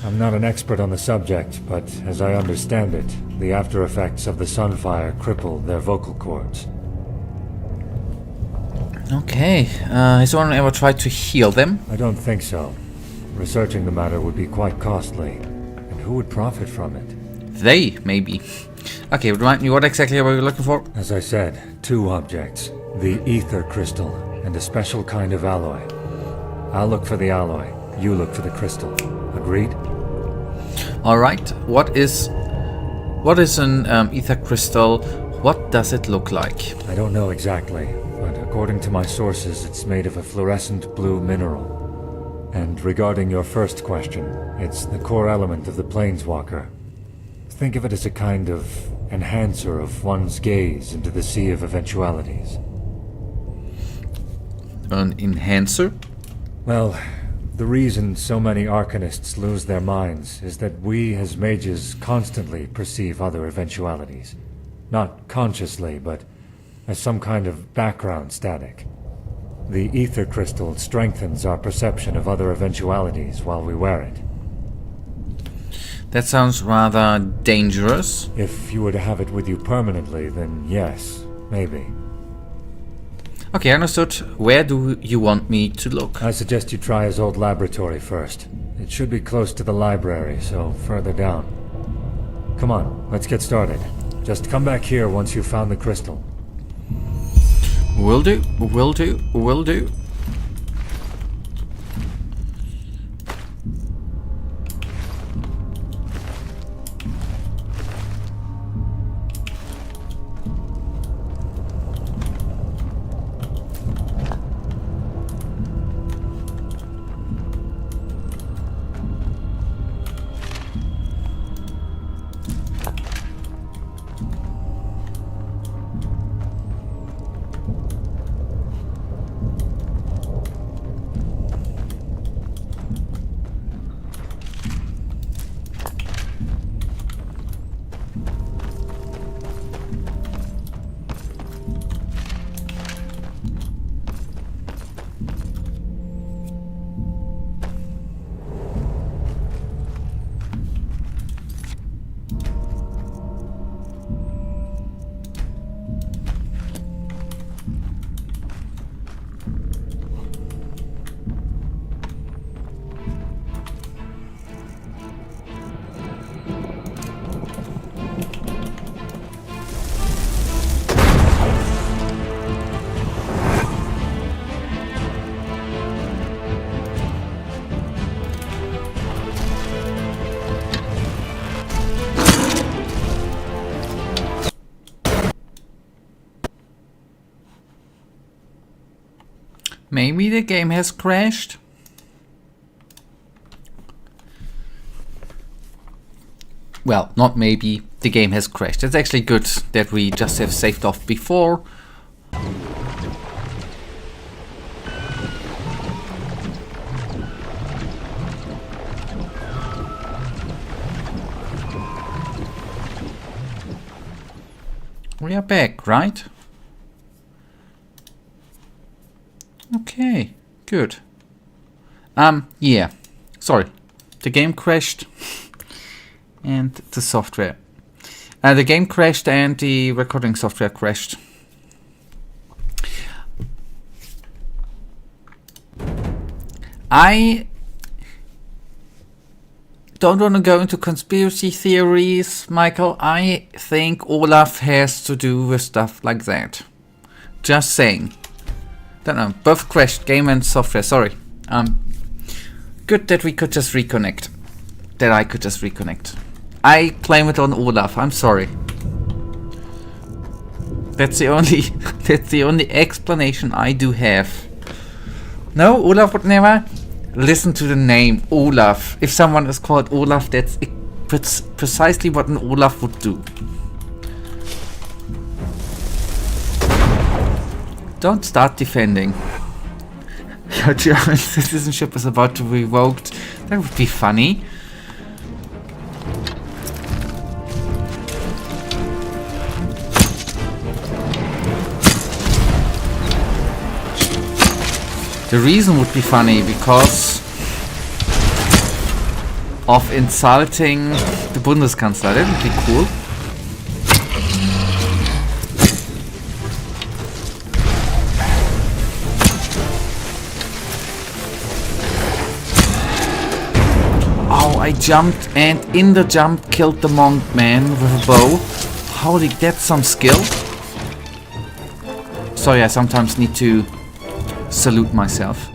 S9: I'm not an expert on the subject, but as I understand it, the after effects of the Sunfire cripple their vocal cords.
S2: Okay. Has anyone ever tried to heal them?
S9: I don't think so. Researching the matter would be quite costly. And who would profit from it?
S2: They, maybe. Okay, remind me, what exactly are we looking for?
S9: As I said, 2 objects. The ether crystal and a special kind of alloy. I'll look for the alloy. You look for the crystal. Agreed?
S2: Alright, what is an ether crystal? What does it look like?
S9: I don't know exactly, but according to my sources, it's made of a fluorescent blue mineral. And regarding your first question, it's the core element of the Planeswalker. Think of it as a kind of enhancer of one's gaze into the sea of eventualities.
S2: An enhancer?
S9: Well, the reason so many Arcanists lose their minds is that we as mages constantly perceive other eventualities. Not consciously, but as some kind of background static. The ether crystal strengthens our perception of other eventualities while we wear it.
S2: That sounds rather dangerous.
S9: If you were to have it with you permanently, then yes, maybe.
S2: Okay, understood. Where do you want me to look?
S9: I suggest you try his old laboratory first. It should be close to the library, so further down. Come on, let's get started. Just come back here once you've found the crystal.
S2: Will do, will do, will do. Maybe the game has crashed. Well, not maybe. The game has crashed. It's actually good that we just have saved off before. We are back, right? Okay, good. Yeah. Sorry. The game crashed. And the software. The game crashed and the recording software crashed. I don't want to go into conspiracy theories, Michael. I think Olaf has to do with stuff like that. Just saying. Don't know. Both crashed, game and software. Sorry. Good that we could just reconnect. That I could just reconnect. I blame it on Olaf. I'm sorry. That's the only explanation I do have. No, Olaf would never listen to the name Olaf. If someone is called Olaf, that's precisely what an Olaf would do. Don't start defending. Your German citizenship is about to be revoked. That would be funny. The reason would be funny because of insulting the Bundeskanzler. That would be cool. Oh, I jumped and in the jump killed the monk man with a bow. Holy, that's some skill. Sorry, I sometimes need to salute myself.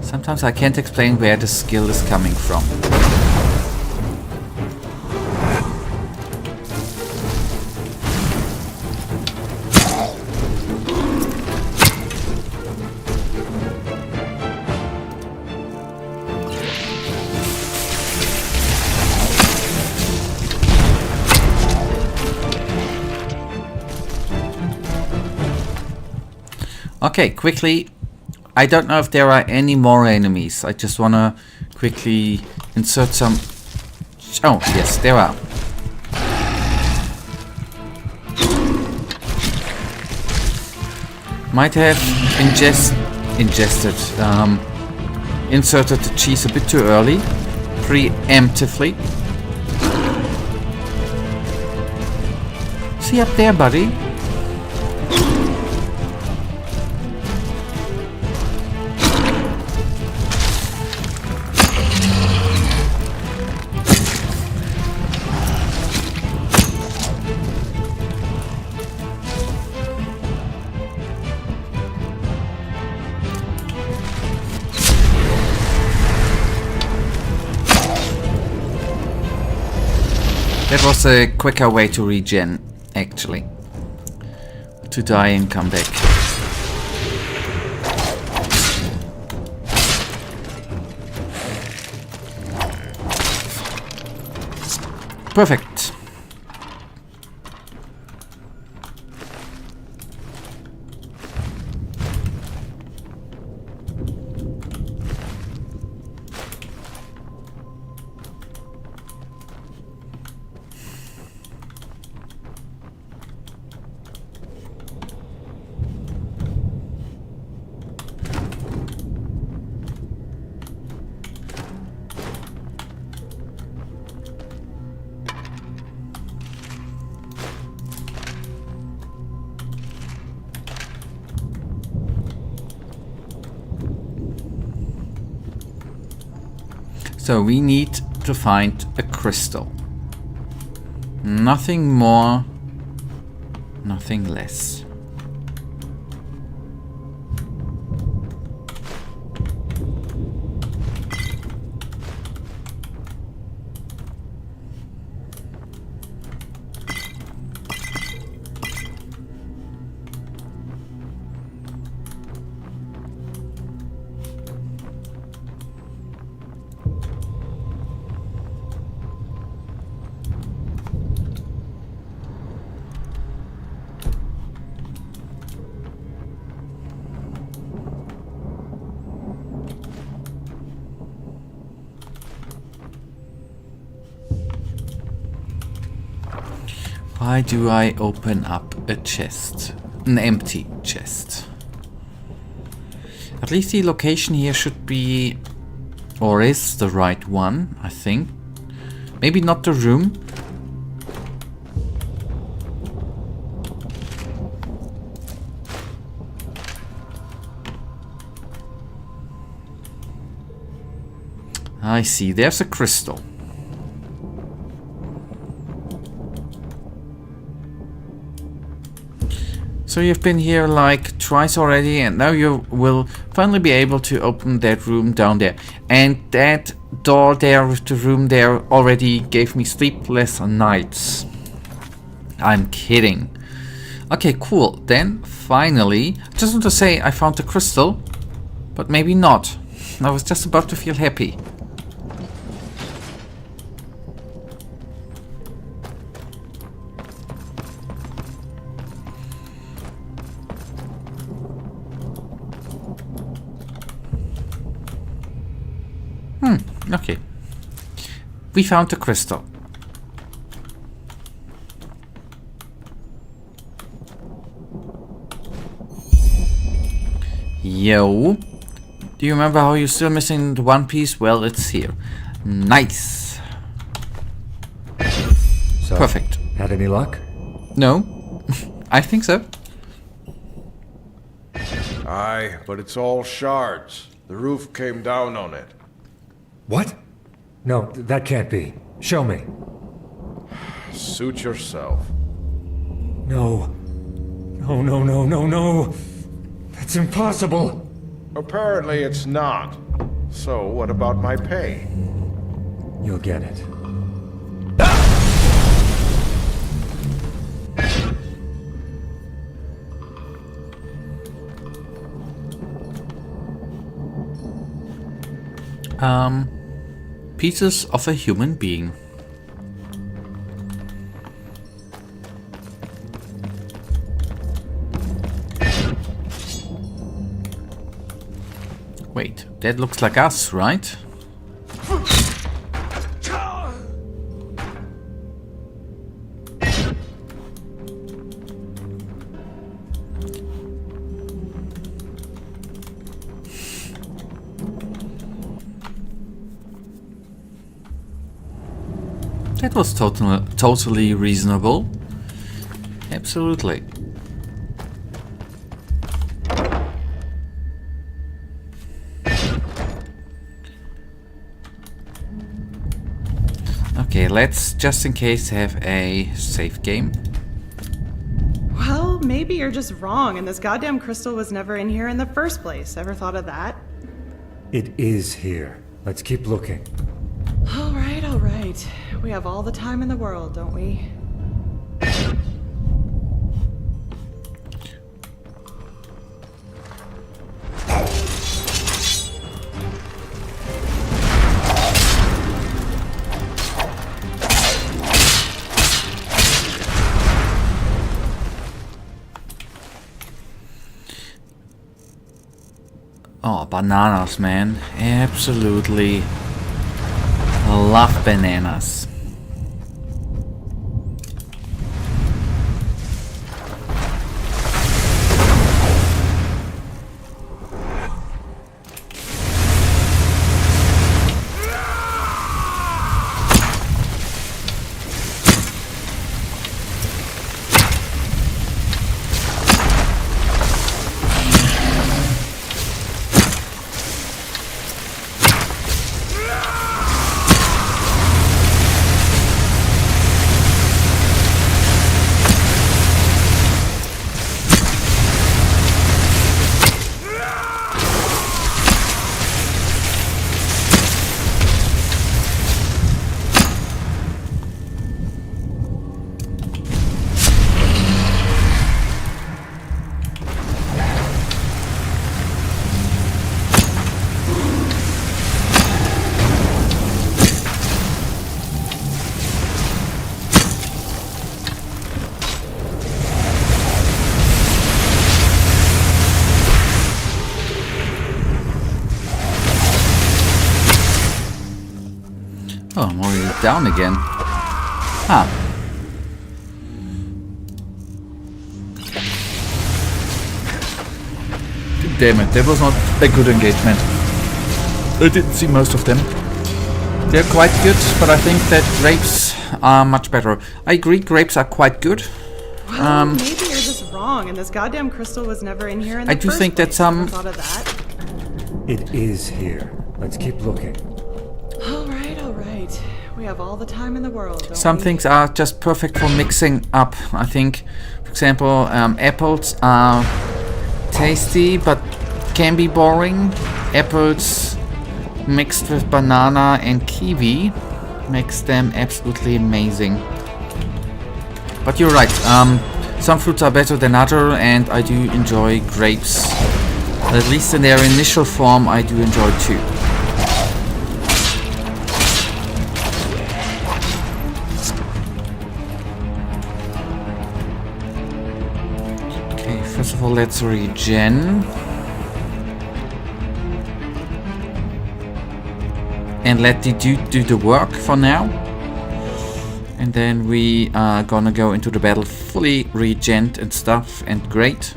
S2: Sometimes I can't explain where the skill is coming from. Okay, quickly. I don't know if there are any more enemies. I just want to quickly insert some... Oh, yes, there are. Might have inserted the cheese a bit too early. Preemptively. See up there, buddy? That was a quicker way to regen, actually. To die and come back. Perfect. So we need to find a crystal. Nothing more, nothing less. Why do I open up a chest? An empty chest. At least the location here should be, or is the right one, I think. Maybe not the room. I see, there's a crystal. So you've been here like twice already, and now you will finally be able to open that room down there. And that door there with the room there already gave me sleepless nights. I'm kidding. Okay, cool. Then finally, just want to say I found the crystal, but maybe not. I was just about to feel happy. Okay. We found the crystal. Yo. Do you remember how you're still missing the one piece? Well, it's here. Nice.
S9: So,
S2: perfect.
S9: Had any luck?
S2: No. I think so.
S10: Aye, but it's all shards. The roof came down on it.
S9: What? No, that can't be. Show me.
S10: Suit yourself.
S9: No. No, no, no, no, no. That's impossible.
S10: Apparently it's not. So what about my pay?
S9: You'll get it.
S2: Pieces of a human being. Wait, that looks like us, right? That was totally reasonable. Absolutely. Okay, let's just in case have a safe game.
S11: Well, maybe you're just wrong and this goddamn crystal was never in here in the first place. Ever thought of that?
S9: It is here. Let's keep looking.
S11: All right, all right. We have all the time in the world, don't we?
S2: Oh, bananas, man. Absolutely love bananas. Oh, I'm already down again. Huh. Damn it, that was not a good engagement. I didn't see most of them. They're quite good, but I think that grapes are much better. I agree, grapes are quite good.
S11: Well, maybe you're just wrong, and this goddamn crystal was never in here in the
S2: I do
S11: first
S2: think that
S11: place.
S2: some...
S11: Never thought of that.
S9: It is here. Let's keep looking.
S11: All right. We have all the time in the world, don't
S2: Some
S11: we?
S2: things are just perfect for mixing up. I think, for example, apples are tasty, but can be boring. Apples mixed with banana and kiwi makes them absolutely amazing. But you're right, some fruits are better than other, and I do enjoy grapes. At least in their initial form, I do enjoy too. Okay, first of all, let's regen. And let the dude do the work for now. And then we are gonna go into the battle fully regened and stuff, and great.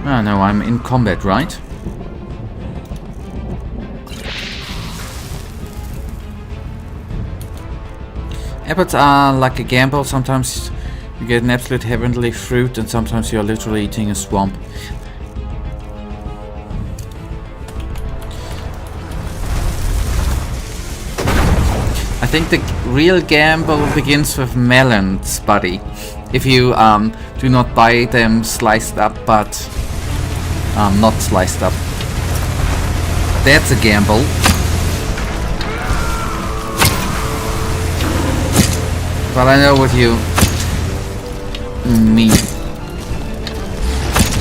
S2: Ah, no, I'm in combat, right? Apples are like a gamble. Sometimes you get an absolute heavenly fruit, and sometimes you're literally eating a swamp. I think the real gamble begins with melons, buddy. If you do not buy them sliced up, but not sliced up. That's a gamble. But I know what you mean.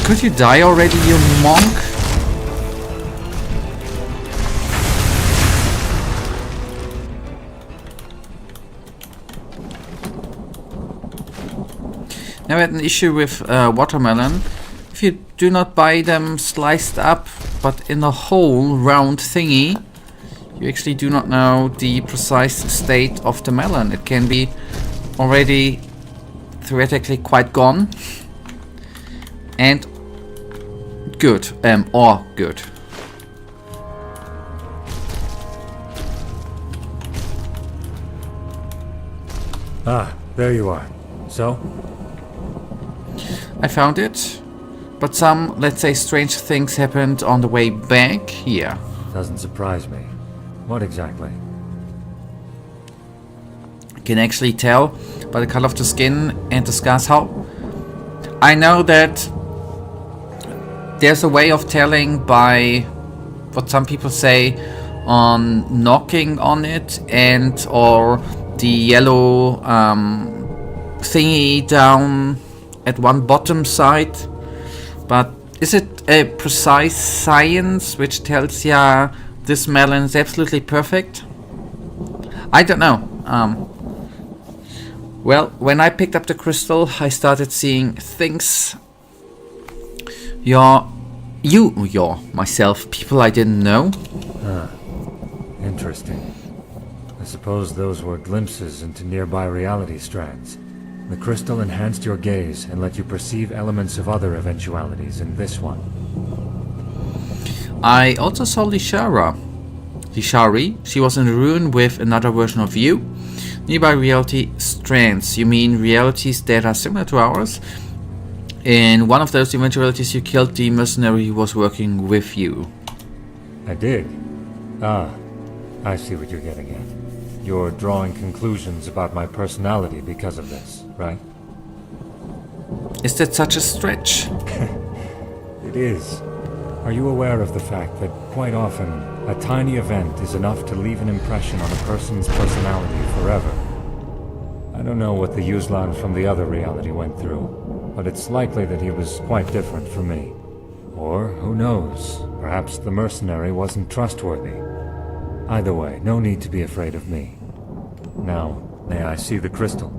S2: Could you die already, you monk? Now I had an issue with watermelon. If you do not buy them sliced up, but in a whole round thingy, you actually do not know the precise state of the melon. It can be already theoretically quite gone and good, or good.
S9: Ah, there you are. So?
S2: I found it, but some, let's say, strange things happened on the way back here.
S9: Doesn't surprise me. What exactly?
S2: I can actually tell by the color of the skin and the scars how. I know that there's a way of telling by what some people say on knocking on it and or the yellow thingy down at one bottom side, but is it a precise science which tells ya this melon is absolutely perfect? I don't know. Well, when I picked up the crystal, I started seeing things. Myself, people I didn't know.
S9: Ah, interesting. I suppose those were glimpses into nearby reality strands. The crystal enhanced your gaze and let you perceive elements of other eventualities in this one.
S2: I also saw Lishari. She was in a ruin with another version of you. Nearby reality strands. You mean realities that are similar to ours? In one of those eventualities you killed the mercenary who was working with you.
S9: I did? Ah, I see what you're getting at. You're drawing conclusions about my personality because of this, right?
S2: Is that such a stretch?
S9: It is. Are you aware of the fact that quite often a tiny event is enough to leave an impression on a person's personality forever? I don't know what the Yuzlan from the other reality went through, but it's likely that he was quite different from me. Or, who knows, perhaps the mercenary wasn't trustworthy. Either way, no need to be afraid of me. Now, may I see the crystal?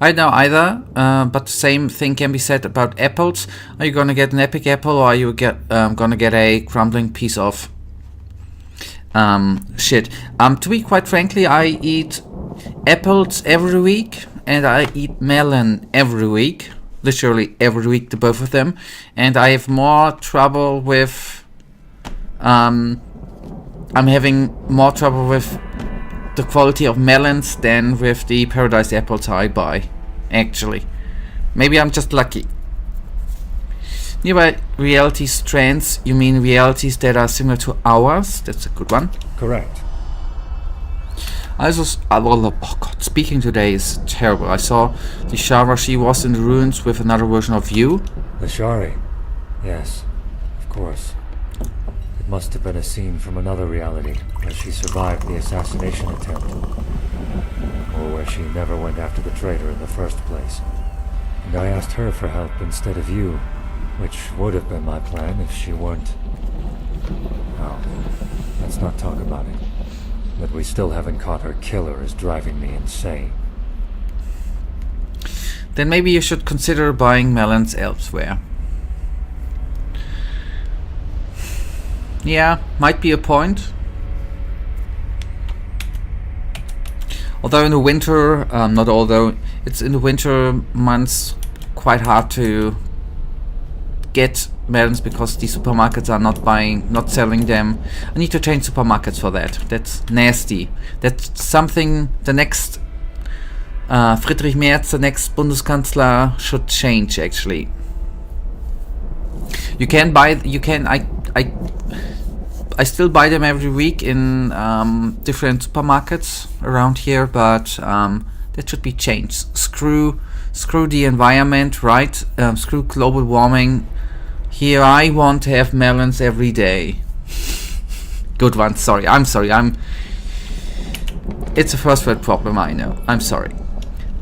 S2: I don't know either, but the same thing can be said about apples. Are you gonna get an epic apple, or are you gonna get a crumbling piece of shit? To be quite frankly, I eat apples every week, and I eat melon every week. Literally every week, the both of them. And I have more trouble with... I'm having more trouble with the quality of melons than with the paradise apples I buy. Actually. Maybe I'm just lucky. Nearby reality strands, you mean realities that are similar to ours? That's a good one.
S9: Correct.
S2: I also, oh god, speaking today is terrible. I saw the Shara, she was in the ruins with another version of you.
S9: The Shari? Yes, of course. It must have been a scene from another reality, where she survived the assassination attempt. Or where she never went after the traitor in the first place. And I asked her for help instead of you, which would have been my plan if she weren't... Oh, let's not talk about it. That we still haven't caught her killer is driving me insane.
S2: Then maybe you should consider buying melons elsewhere. Yeah, might be a point. Although in the winter, it's in the winter months quite hard to get melons because the supermarkets are not selling them. I need to change supermarkets for that. That's nasty. That's something the next Friedrich Merz, the next Bundeskanzler, should change actually. You can buy, I still buy them every week in different supermarkets around here, but that should be changed. Screw the environment, right? Screw global warming. Here I want to have melons every day. Good one. Sorry. It's a first world problem, I know. I'm sorry.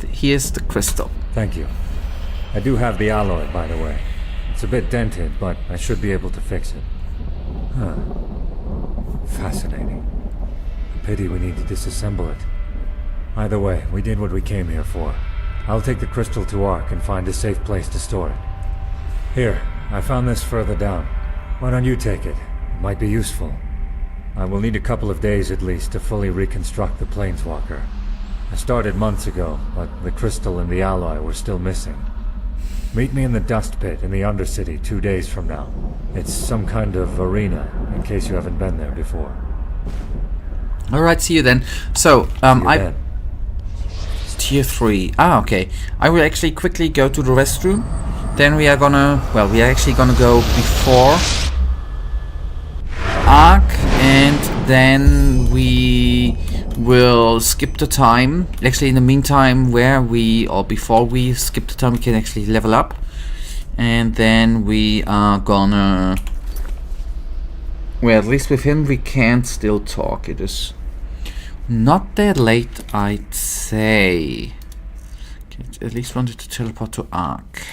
S2: Here's the crystal.
S9: Thank you. I do have the alloy, by the way. It's a bit dented, but I should be able to fix it. Huh. Fascinating. A pity we need to disassemble it. Either way, we did what we came here for. I'll take the crystal to Ark and find a safe place to store it. Here, I found this further down. Why don't you take it? It might be useful. I will need a couple of days at least to fully reconstruct the Planeswalker. I started months ago, but the crystal and the alloy were still missing. Meet me in the dust pit in the Undercity 2 days from now. It's some kind of arena, in case you haven't been there before.
S2: Alright, see you then. So, Tier 3. Ah, okay. I will actually quickly go to the restroom. Then we are actually gonna go before Ark, and then we will skip the time. Actually, in the meantime, before we skip the time, we can actually level up. And then we are gonna... Well, at least with him we can still talk. It is not that late, I'd say. Okay, at least wanted to teleport to Ark.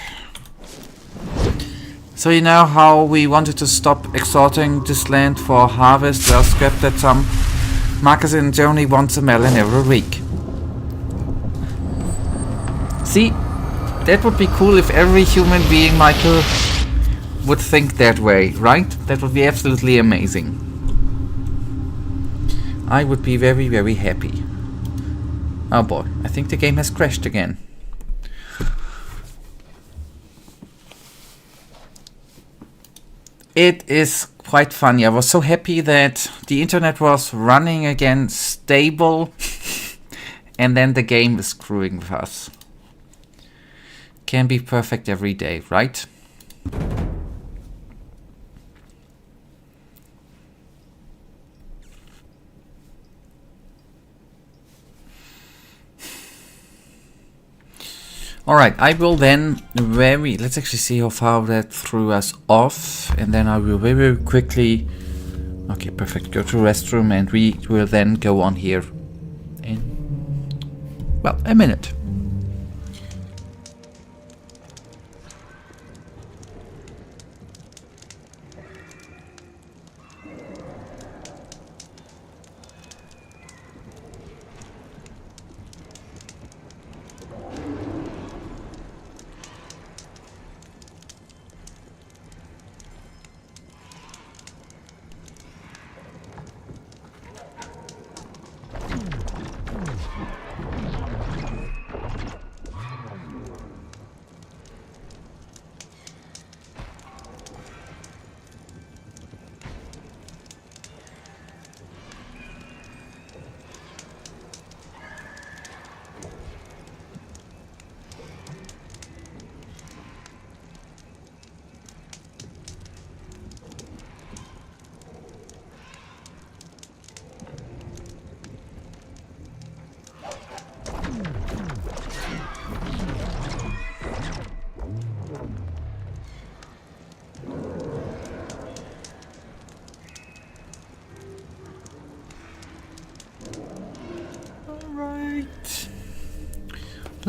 S2: So you know how we wanted to stop exporting this land for harvest? Well, scrap that some. Marcus in Germany wants a melon every week. See? That would be cool if every human being, Michael, would think that way, right? That would be absolutely amazing. I would be very, very happy. Oh boy, I think the game has crashed again. It is quite funny. I was so happy that the internet was running again stable and then the game is screwing with us. Can be perfect every day, right? Alright, I will then let's actually see how far that threw us off, and then I will very quickly, okay, perfect, go to the restroom, and we will then go on here in, well, a minute.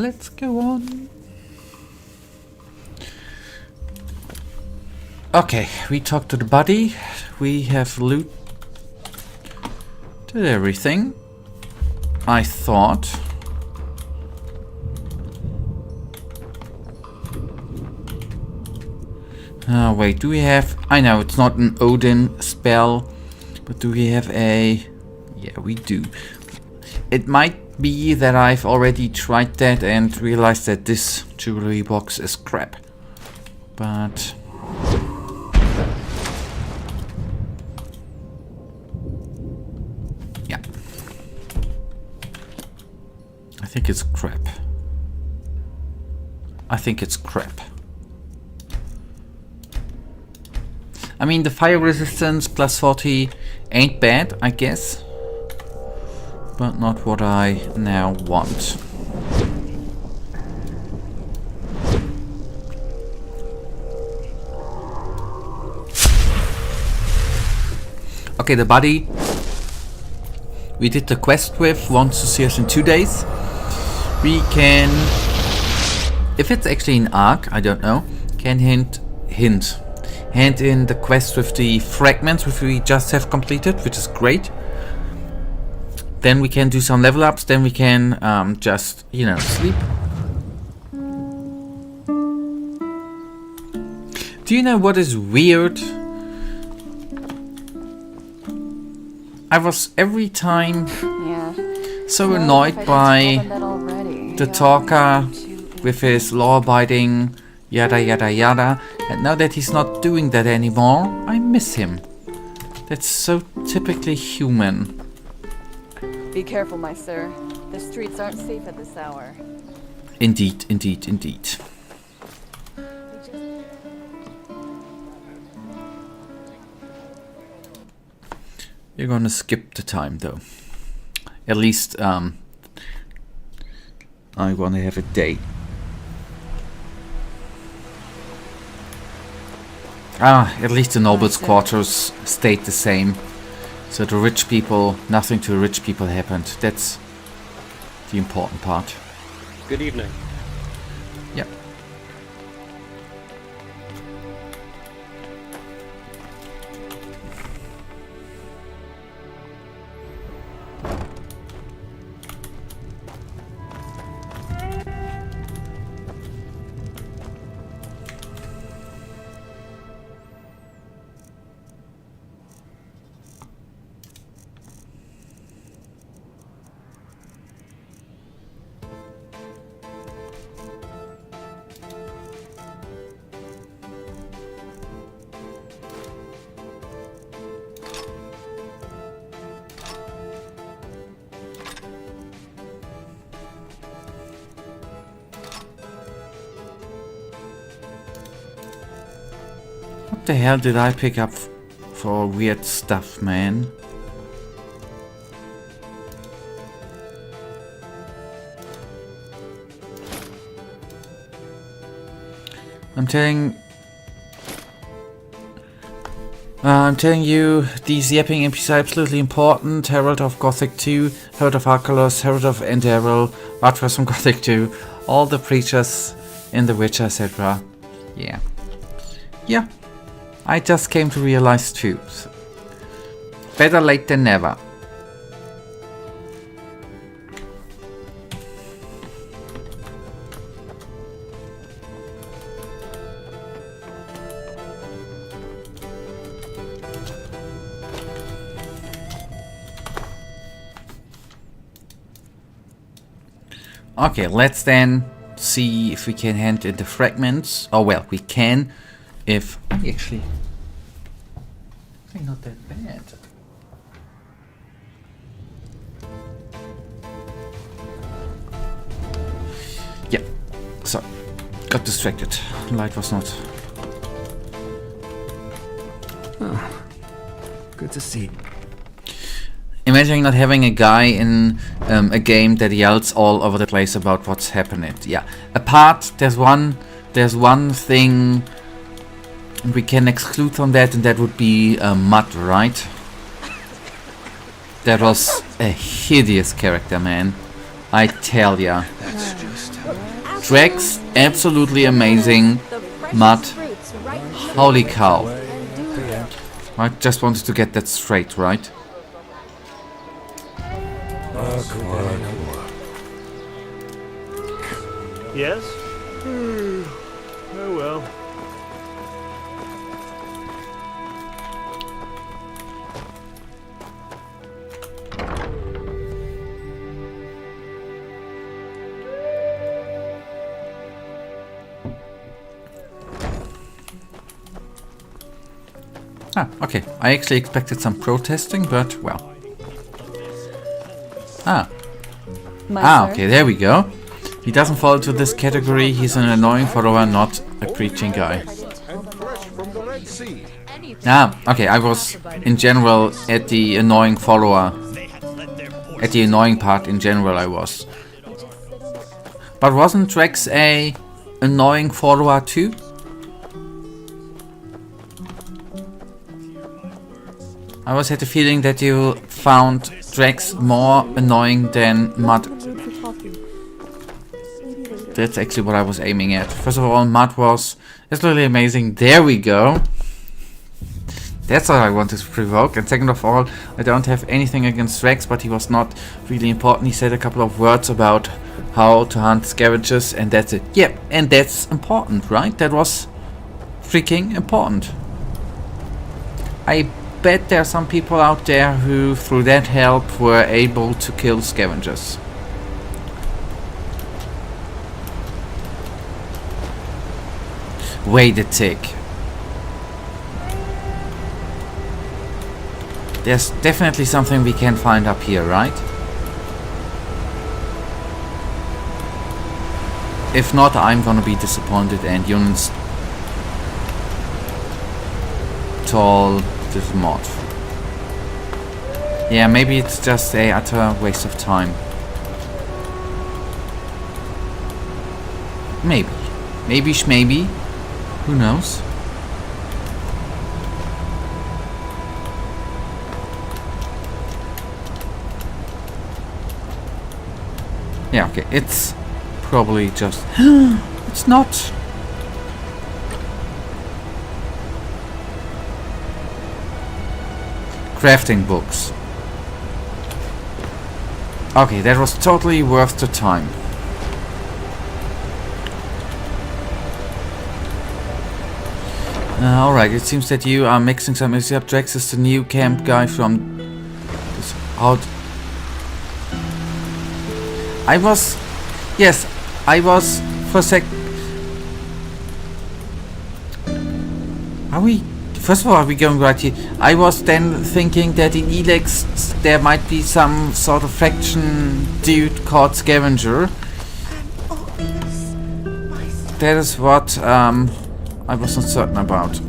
S2: let's go on. Okay, we talked to the body. We have looted everything, I thought. Wait, do we have... I know, it's not an Odin spell, but do we have a... Yeah, we do. It might be that I've already tried that and realized that this jewelry box is crap. But... yeah. I think it's crap. I think it's crap. I mean, the fire resistance plus 40 ain't bad, I guess. But not what I now want. Okay, the body we did the quest with wants to see us in 2 days. We can, if it's actually an arc, I don't know, can hand in the quest with the fragments which we just have completed, which is great. Then we can do some level ups, then we can just, you know, sleep. Do you know what is weird? I was every time so annoyed by the talker with his law-abiding yada yada yada, and now that he's not doing that anymore, I miss him. That's so typically human.
S5: Be careful, my sir. The streets aren't safe at this hour.
S2: Indeed, indeed, indeed. You're gonna skip the time though. At least I wanna have a date. At least the nobles' quarters stayed the same. So the rich people, nothing to rich people happened. That's the important part.
S12: Good evening.
S2: Yep. What the hell did I pick up for weird stuff, man? I'm telling you, these yapping NPCs are absolutely important. Herald of Gothic 2, Herald of Arcalos, Herald of Enderal, Archers from Gothic 2, all the preachers in The Witcher, etc. Yeah. Yeah. I just came to realize too. Better late than never. Okay, let's then see if we can hand in the fragments. Oh well, we can if actually I think not that bad. Yeah, so got distracted. Light was not.
S4: Oh, good to see.
S2: Imagining not having a guy in a game that yells all over the place about what's happening. Yeah. Apart, there's one thing we can exclude from that, and that would be Mud, right? That was a hideous character, man. I tell ya.
S4: That's just how
S2: Drax, absolutely amazing. Mud, holy cow. I just wanted to get that straight, right?
S3: Yes? Oh well.
S2: Ah, okay. I actually expected some protesting, but well. Okay, there we go. He doesn't fall into this category. He's an annoying follower, not a preaching guy. Okay, I was in general at the annoying follower. At the annoying part in general I was. But wasn't Drax a annoying follower too? I always had the feeling that you found Drax more annoying than Mud. That's actually what I was aiming at. First of all, Mud was absolutely amazing. There we go. That's what I wanted to provoke. And second of all, I don't have anything against Drax, but he was not really important. He said a couple of words about how to hunt scavengers, and that's it. Yep, and that's important, right? That was freaking important. I bet there are some people out there who, through that help, were able to kill scavengers. Wait a tick. There's definitely something we can find up here, right? If not, I'm gonna be disappointed, and Yun's tall this mod. Yeah, maybe it's just a utter waste of time. Maybe. Maybe schmaybe. Who knows? Yeah, okay, it's probably just... It's not! Crafting books. Okay, that was totally worth the time. Alright, it seems that you are mixing some up. Drax is the new camp guy from this out. I was for a sec. Are we? First of all, are we going right here? I was then thinking that in Elex there might be some sort of faction dude called Scavenger. That is what I was not certain about.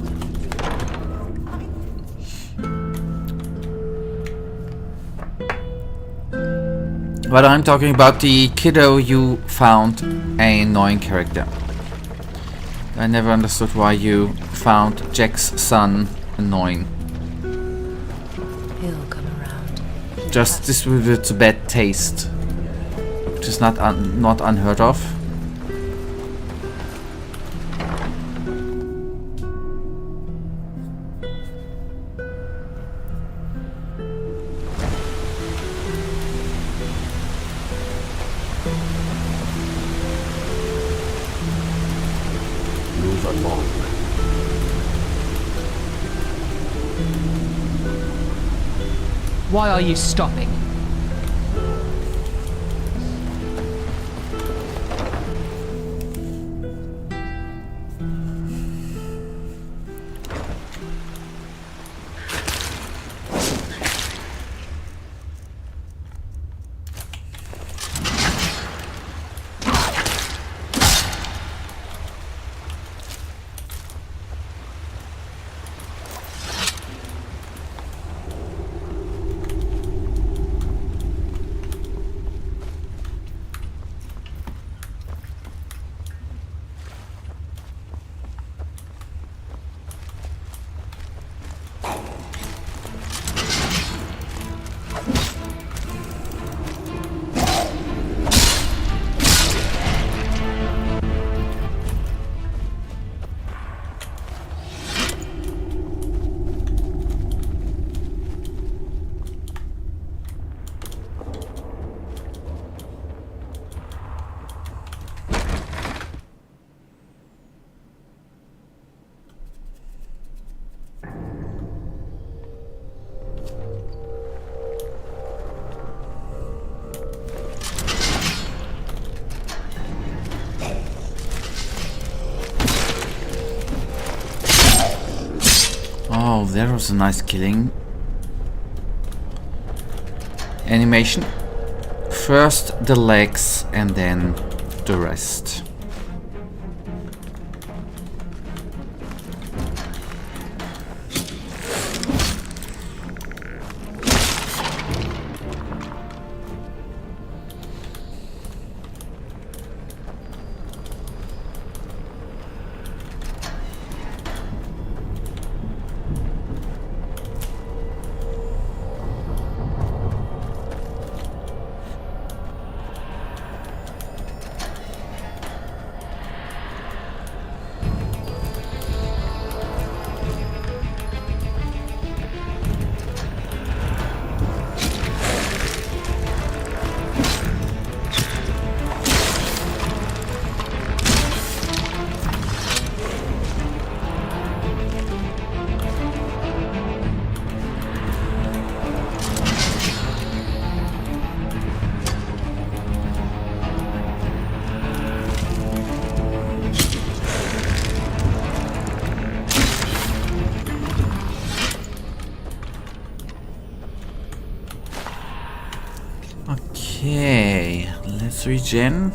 S2: But I'm talking about the kiddo you found an annoying character. I never understood why you found Jack's son annoying.
S12: He'll come around.
S2: Just this with a bad taste, which is not unheard of.
S13: Why are you stopping?
S2: Oh, that was a nice killing. Animation. First the legs and then the rest. Okay, let's regen.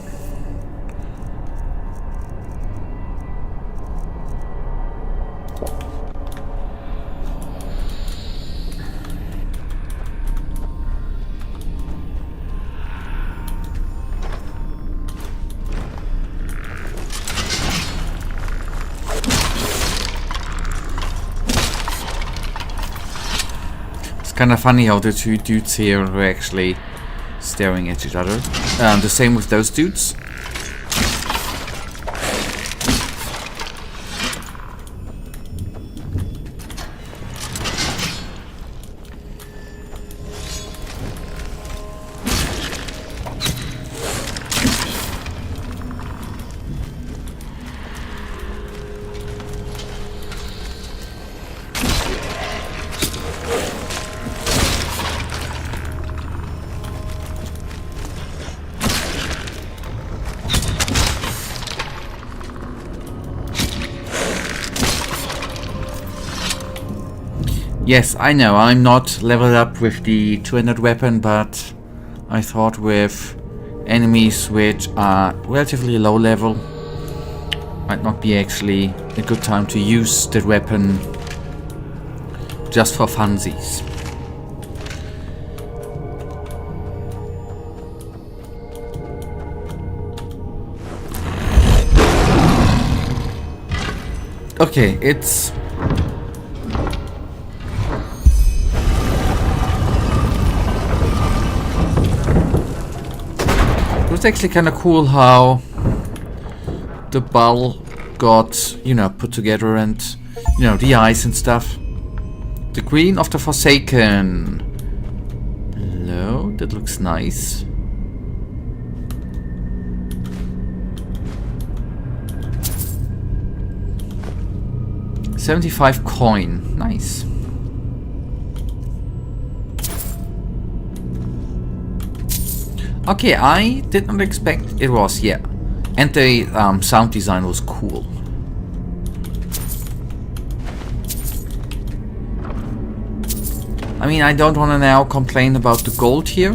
S2: It's kind of funny how the two dudes here are actually staring at each other. The same with those dudes. Yes, I know, I'm not leveled up with the 200 weapon, but I thought with enemies which are relatively low level, might not be actually a good time to use that weapon just for funsies. Okay, it's... It was actually kind of cool how the ball got, you know, put together and, you know, the eyes and stuff. The Queen of the Forsaken. Hello, that looks nice. $75 coin, nice. Okay, I did not expect it was, yeah. And the sound design was cool. I mean, I don't want to now complain about the gold here.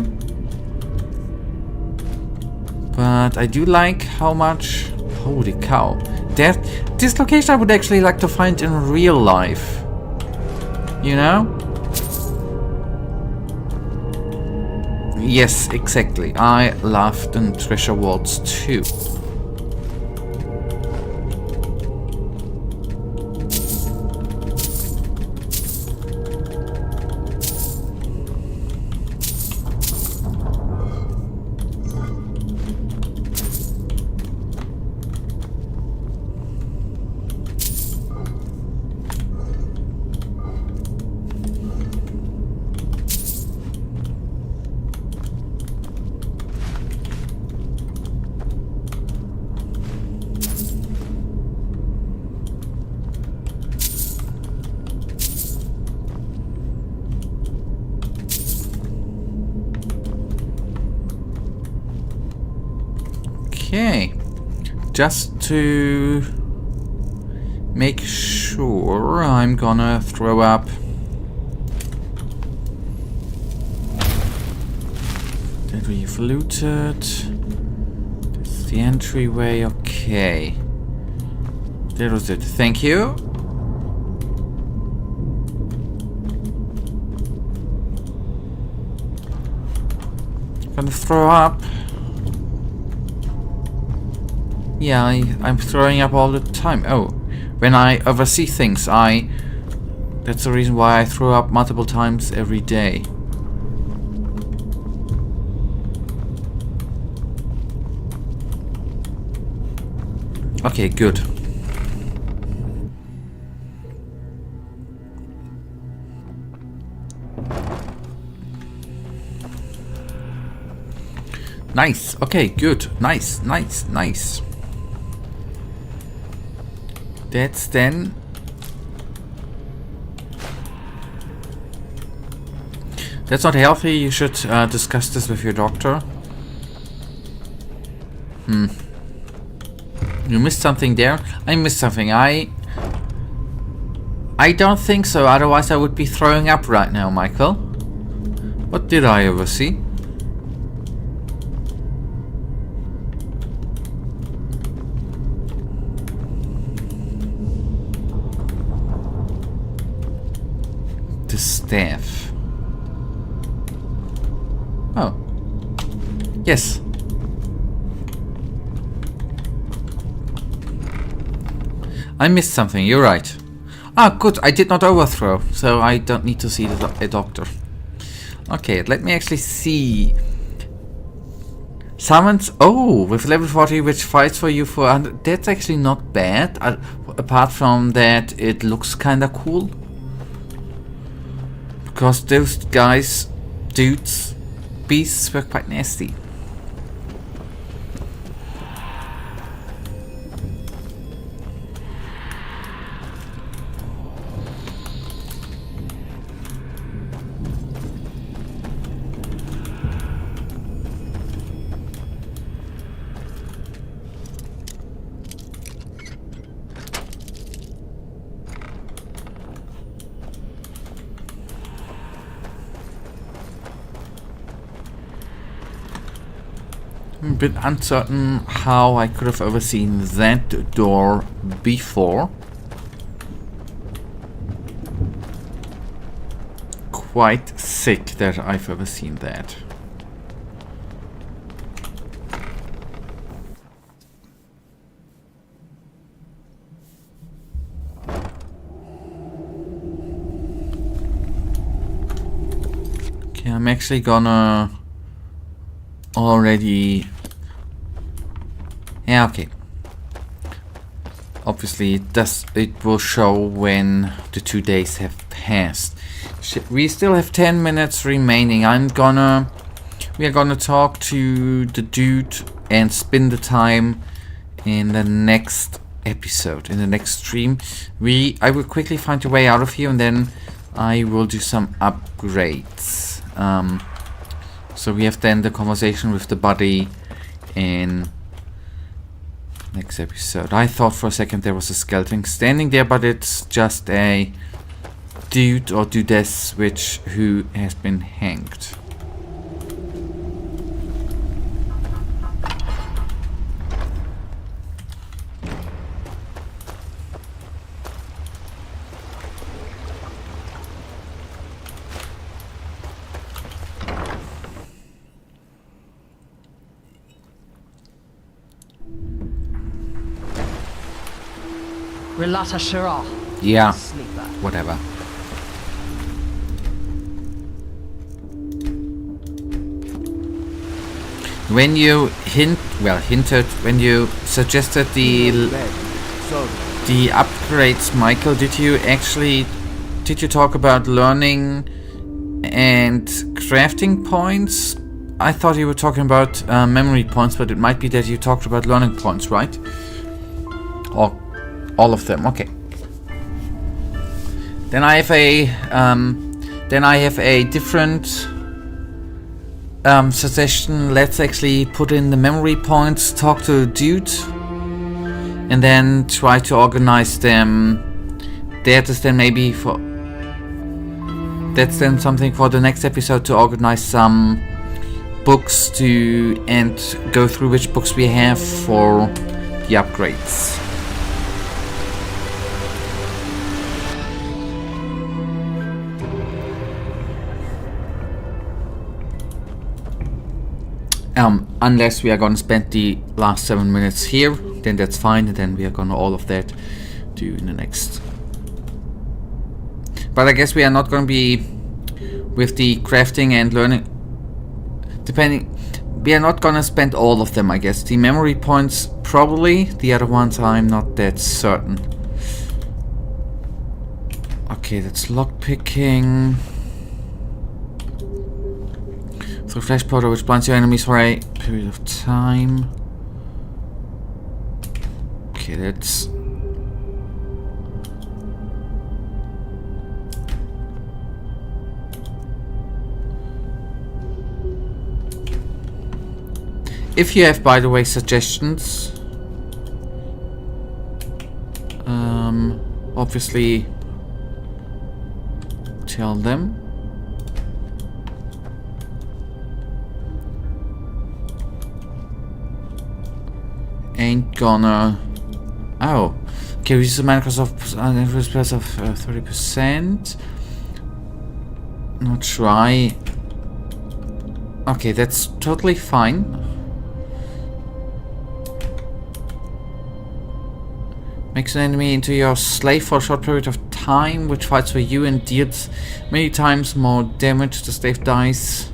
S2: But I do like how much... Holy cow. This location I would actually like to find in real life. You know? Yes, exactly. I love the treasure vaults too. Okay, just to make sure I'm gonna throw up that we've looted. That's the entryway, okay. That was it, thank you. Gonna throw up. Yeah, I'm throwing up all the time. Oh, when I oversee things, that's the reason why I throw up multiple times every day. Okay, good. Nice. Okay, good. Nice, nice, nice. That's then... That's not healthy. You should discuss this with your doctor. You missed something there? I missed something. I don't think so. Otherwise I would be throwing up right now, Michael. What did I oversee? The staff. Oh. Yes. I missed something, you're right. Ah, good, I did not overthrow, so I don't need to see a doctor. Okay, let me actually see. Summons, oh, with level 40 which fights for you for 100. That's actually not bad. Apart from that, it looks kinda cool. Because those guys, dudes, beasts were quite nasty. I'm a bit uncertain how I could have overseen that door before. Quite sick that I've overseen that. Okay, I'm actually gonna already... Yeah, okay. Obviously it will show when the 2 days have passed. We still have 10 minutes remaining. We are gonna talk to the dude and spend the time in the next episode, in the next stream. I will quickly find a way out of here and then I will do some upgrades. So we have then the conversation with the buddy in next episode. I thought for a second there was a skeleton standing there, but it's just a dude or dudess who has been hanged.
S12: Relata Shira.
S2: Yeah,
S12: Sleeper.
S2: whatever. When you hinted, when you suggested the upgrades, Michael, did you talk about learning and crafting points? I thought you were talking about memory points, but it might be that you talked about learning points, right? Or all of them, okay. Then I have a different suggestion. Let's actually put in the memory points, talk to a dude, and then try to organize them. That is then maybe for... That's then something for the next episode, to organize some books to and go through which books we have for the upgrades. Unless we are gonna spend the last 7 minutes here, then that's fine, and then we are gonna all of that do in the next. But I guess we are not gonna be with the crafting and learning. Depending, we are not gonna spend all of them, I guess. The memory points probably, the other ones I'm not that certain. Okay, that's lockpicking. Through flash powder, which blinds your enemies for a period of time. Okay, that's... If you have, by the way, suggestions, obviously tell them. Ain't gonna... Oh. Okay, we use the Microsoft plus of 30%. Not try. Okay, that's totally fine. Makes an enemy into your slave for a short period of time, which fights for you and deals many times more damage. The slave dies.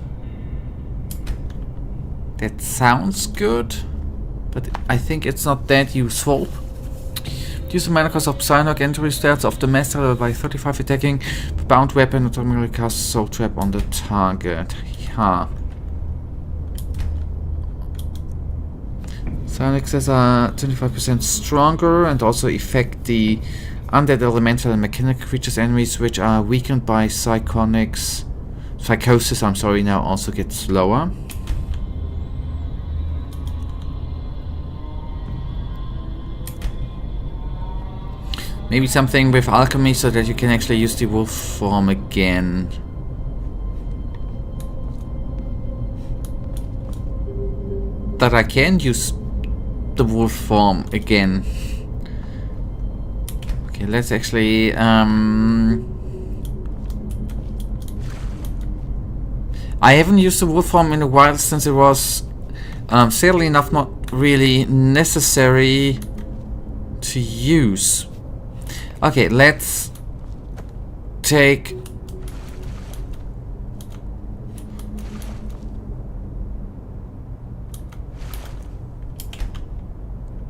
S2: That sounds good, but I think it's not that useful. Use the mana cost of Psylocke entry stats of the master by 35 attacking. The bound weapon automatically casts Soul Trap on the target. Yeah. Psylocke are 25% stronger and also affect the undead elemental and mechanical creatures enemies which are weakened by psychosis, I'm sorry, now also get slower. Maybe something with alchemy so that you can actually use the wolf form again. That I can use the wolf form again. Okay, let's actually I haven't used the wolf form in a while since it was sadly enough not really necessary to use. Okay, let's take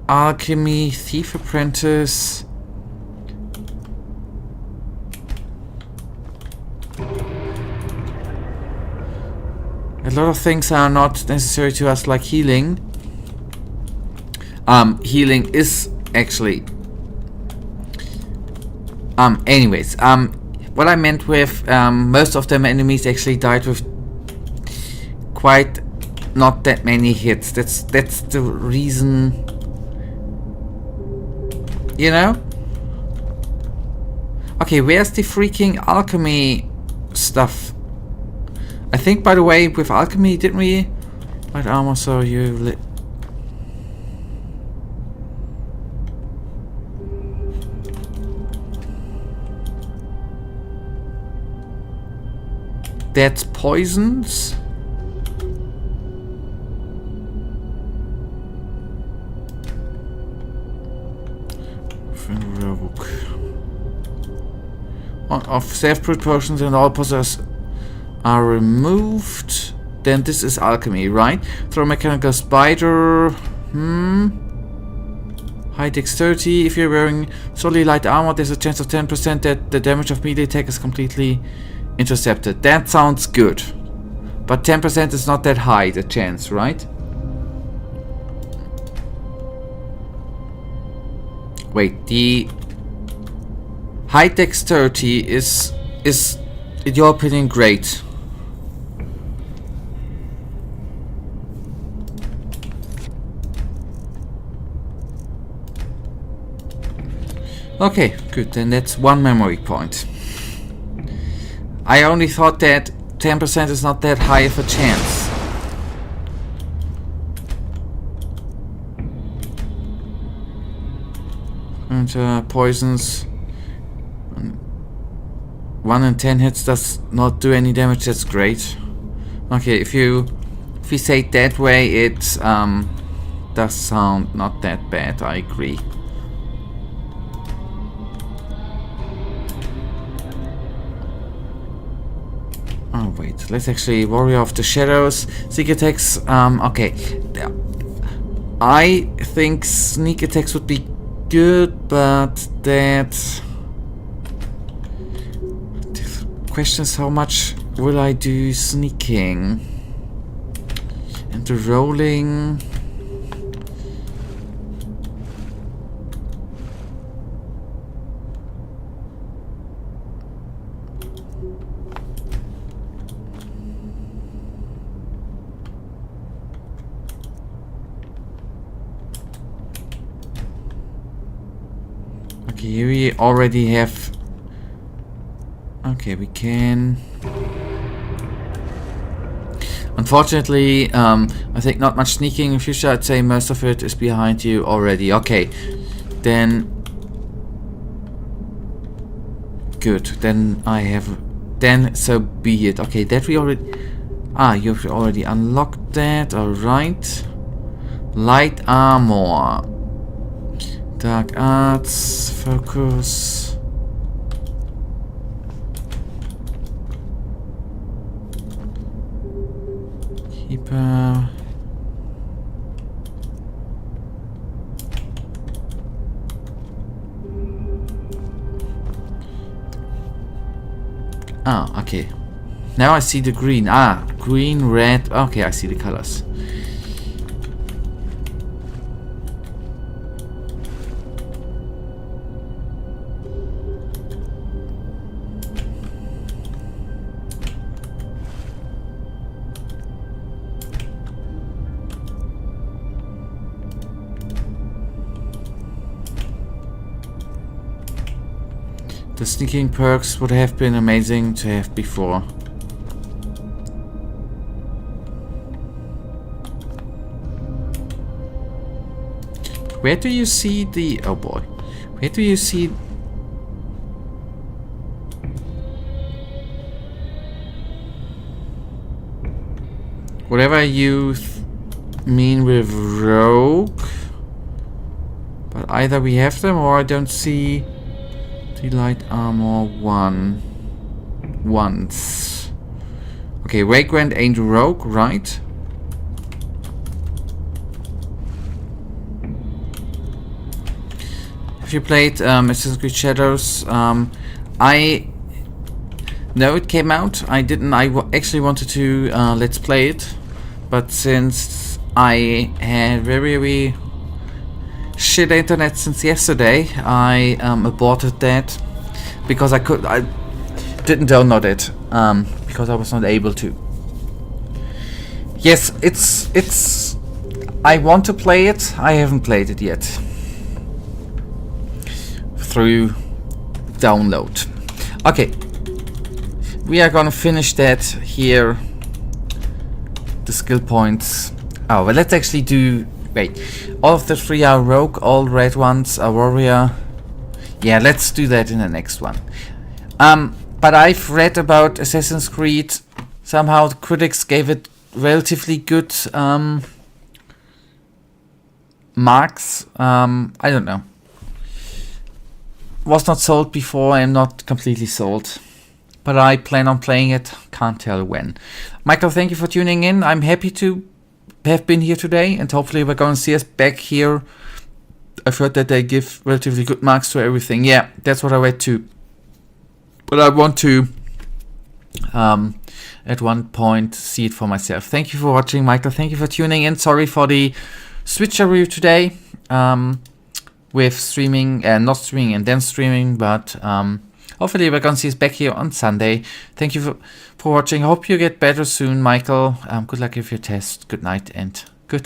S2: Alchemy, Thief Apprentice. A lot of things are not necessary to us, like healing. Healing is actually... anyways, what I meant with most of them enemies actually died with quite not that many hits. That's the reason, you know? Okay, where's the freaking alchemy stuff? I think, by the way, with alchemy, didn't we? Light armor, so you... That's poisons. Of self-brewed potions and all possess are removed. Then this is alchemy, right? Throw mechanical spider. High dexterity. If you're wearing solely light armor, there's a chance of 10% that the damage of melee attack is completely intercepted. That sounds good. But 10% is not that high, the chance, right? Wait, the high dexterity is in your opinion great? Okay, good. Then that's one memory point. I only thought that 10% is not that high of a chance. And poisons. 1 in 10 hits does not do any damage. That's great. Okay, if you say it that way, it does sound not that bad. I agree. Oh wait, let's actually Warrior of the Shadows. Sneak attacks. Okay. I think sneak attacks would be good, but that question is how much will I do sneaking and the rolling. Okay, here we already have. Okay, we can. Unfortunately, I think not much sneaking in future. I'd say most of it is behind you already. Okay, then. Good. Then I have. Then so be it. Okay, that we already. Ah, you've already unlocked that. All right. Light armor. Dark arts. Focus. Keeper. Ah, okay. Now I see the green. Ah, green, red. Okay, I see the colors. The sneaking perks would have been amazing to have before. Where do you see the... Oh boy. Where do you see... Whatever you mean with rogue. But either we have them or I don't see... The light armor once. Okay, Vagrant ain't rogue, right? Have you played Assassin's Creed Shadows? I know it came out. I didn't. Actually wanted to let's play it, but since I had very shit internet since yesterday, I aborted that because I didn't download it because I was not able to. Yes, it's I want to play it. I haven't played it yet through download. Okay, we are gonna finish that here. The skill points. Oh, well, let's actually do. Wait, all of the 3 are rogue, all red ones are warrior. Yeah, let's do that in the next one. But I've read about Assassin's Creed. Somehow the critics gave it relatively good marks. I don't know. Was not sold before, I'm not completely sold. But I plan on playing it, can't tell when. Michael, thank you for tuning in. I'm happy to have been here today, and hopefully we're going to see us back here. I've heard that they give relatively good marks to everything. Yeah, that's what I read too. But I want to at one point see it for myself. Thank you for watching, Michael. Thank you for tuning in. Sorry for the switcheroo today with streaming and not streaming and then streaming, but hopefully we're going to see us back here on Sunday. Thank you for watching. I hope you get better soon, Michael. Good luck with your test. Good night and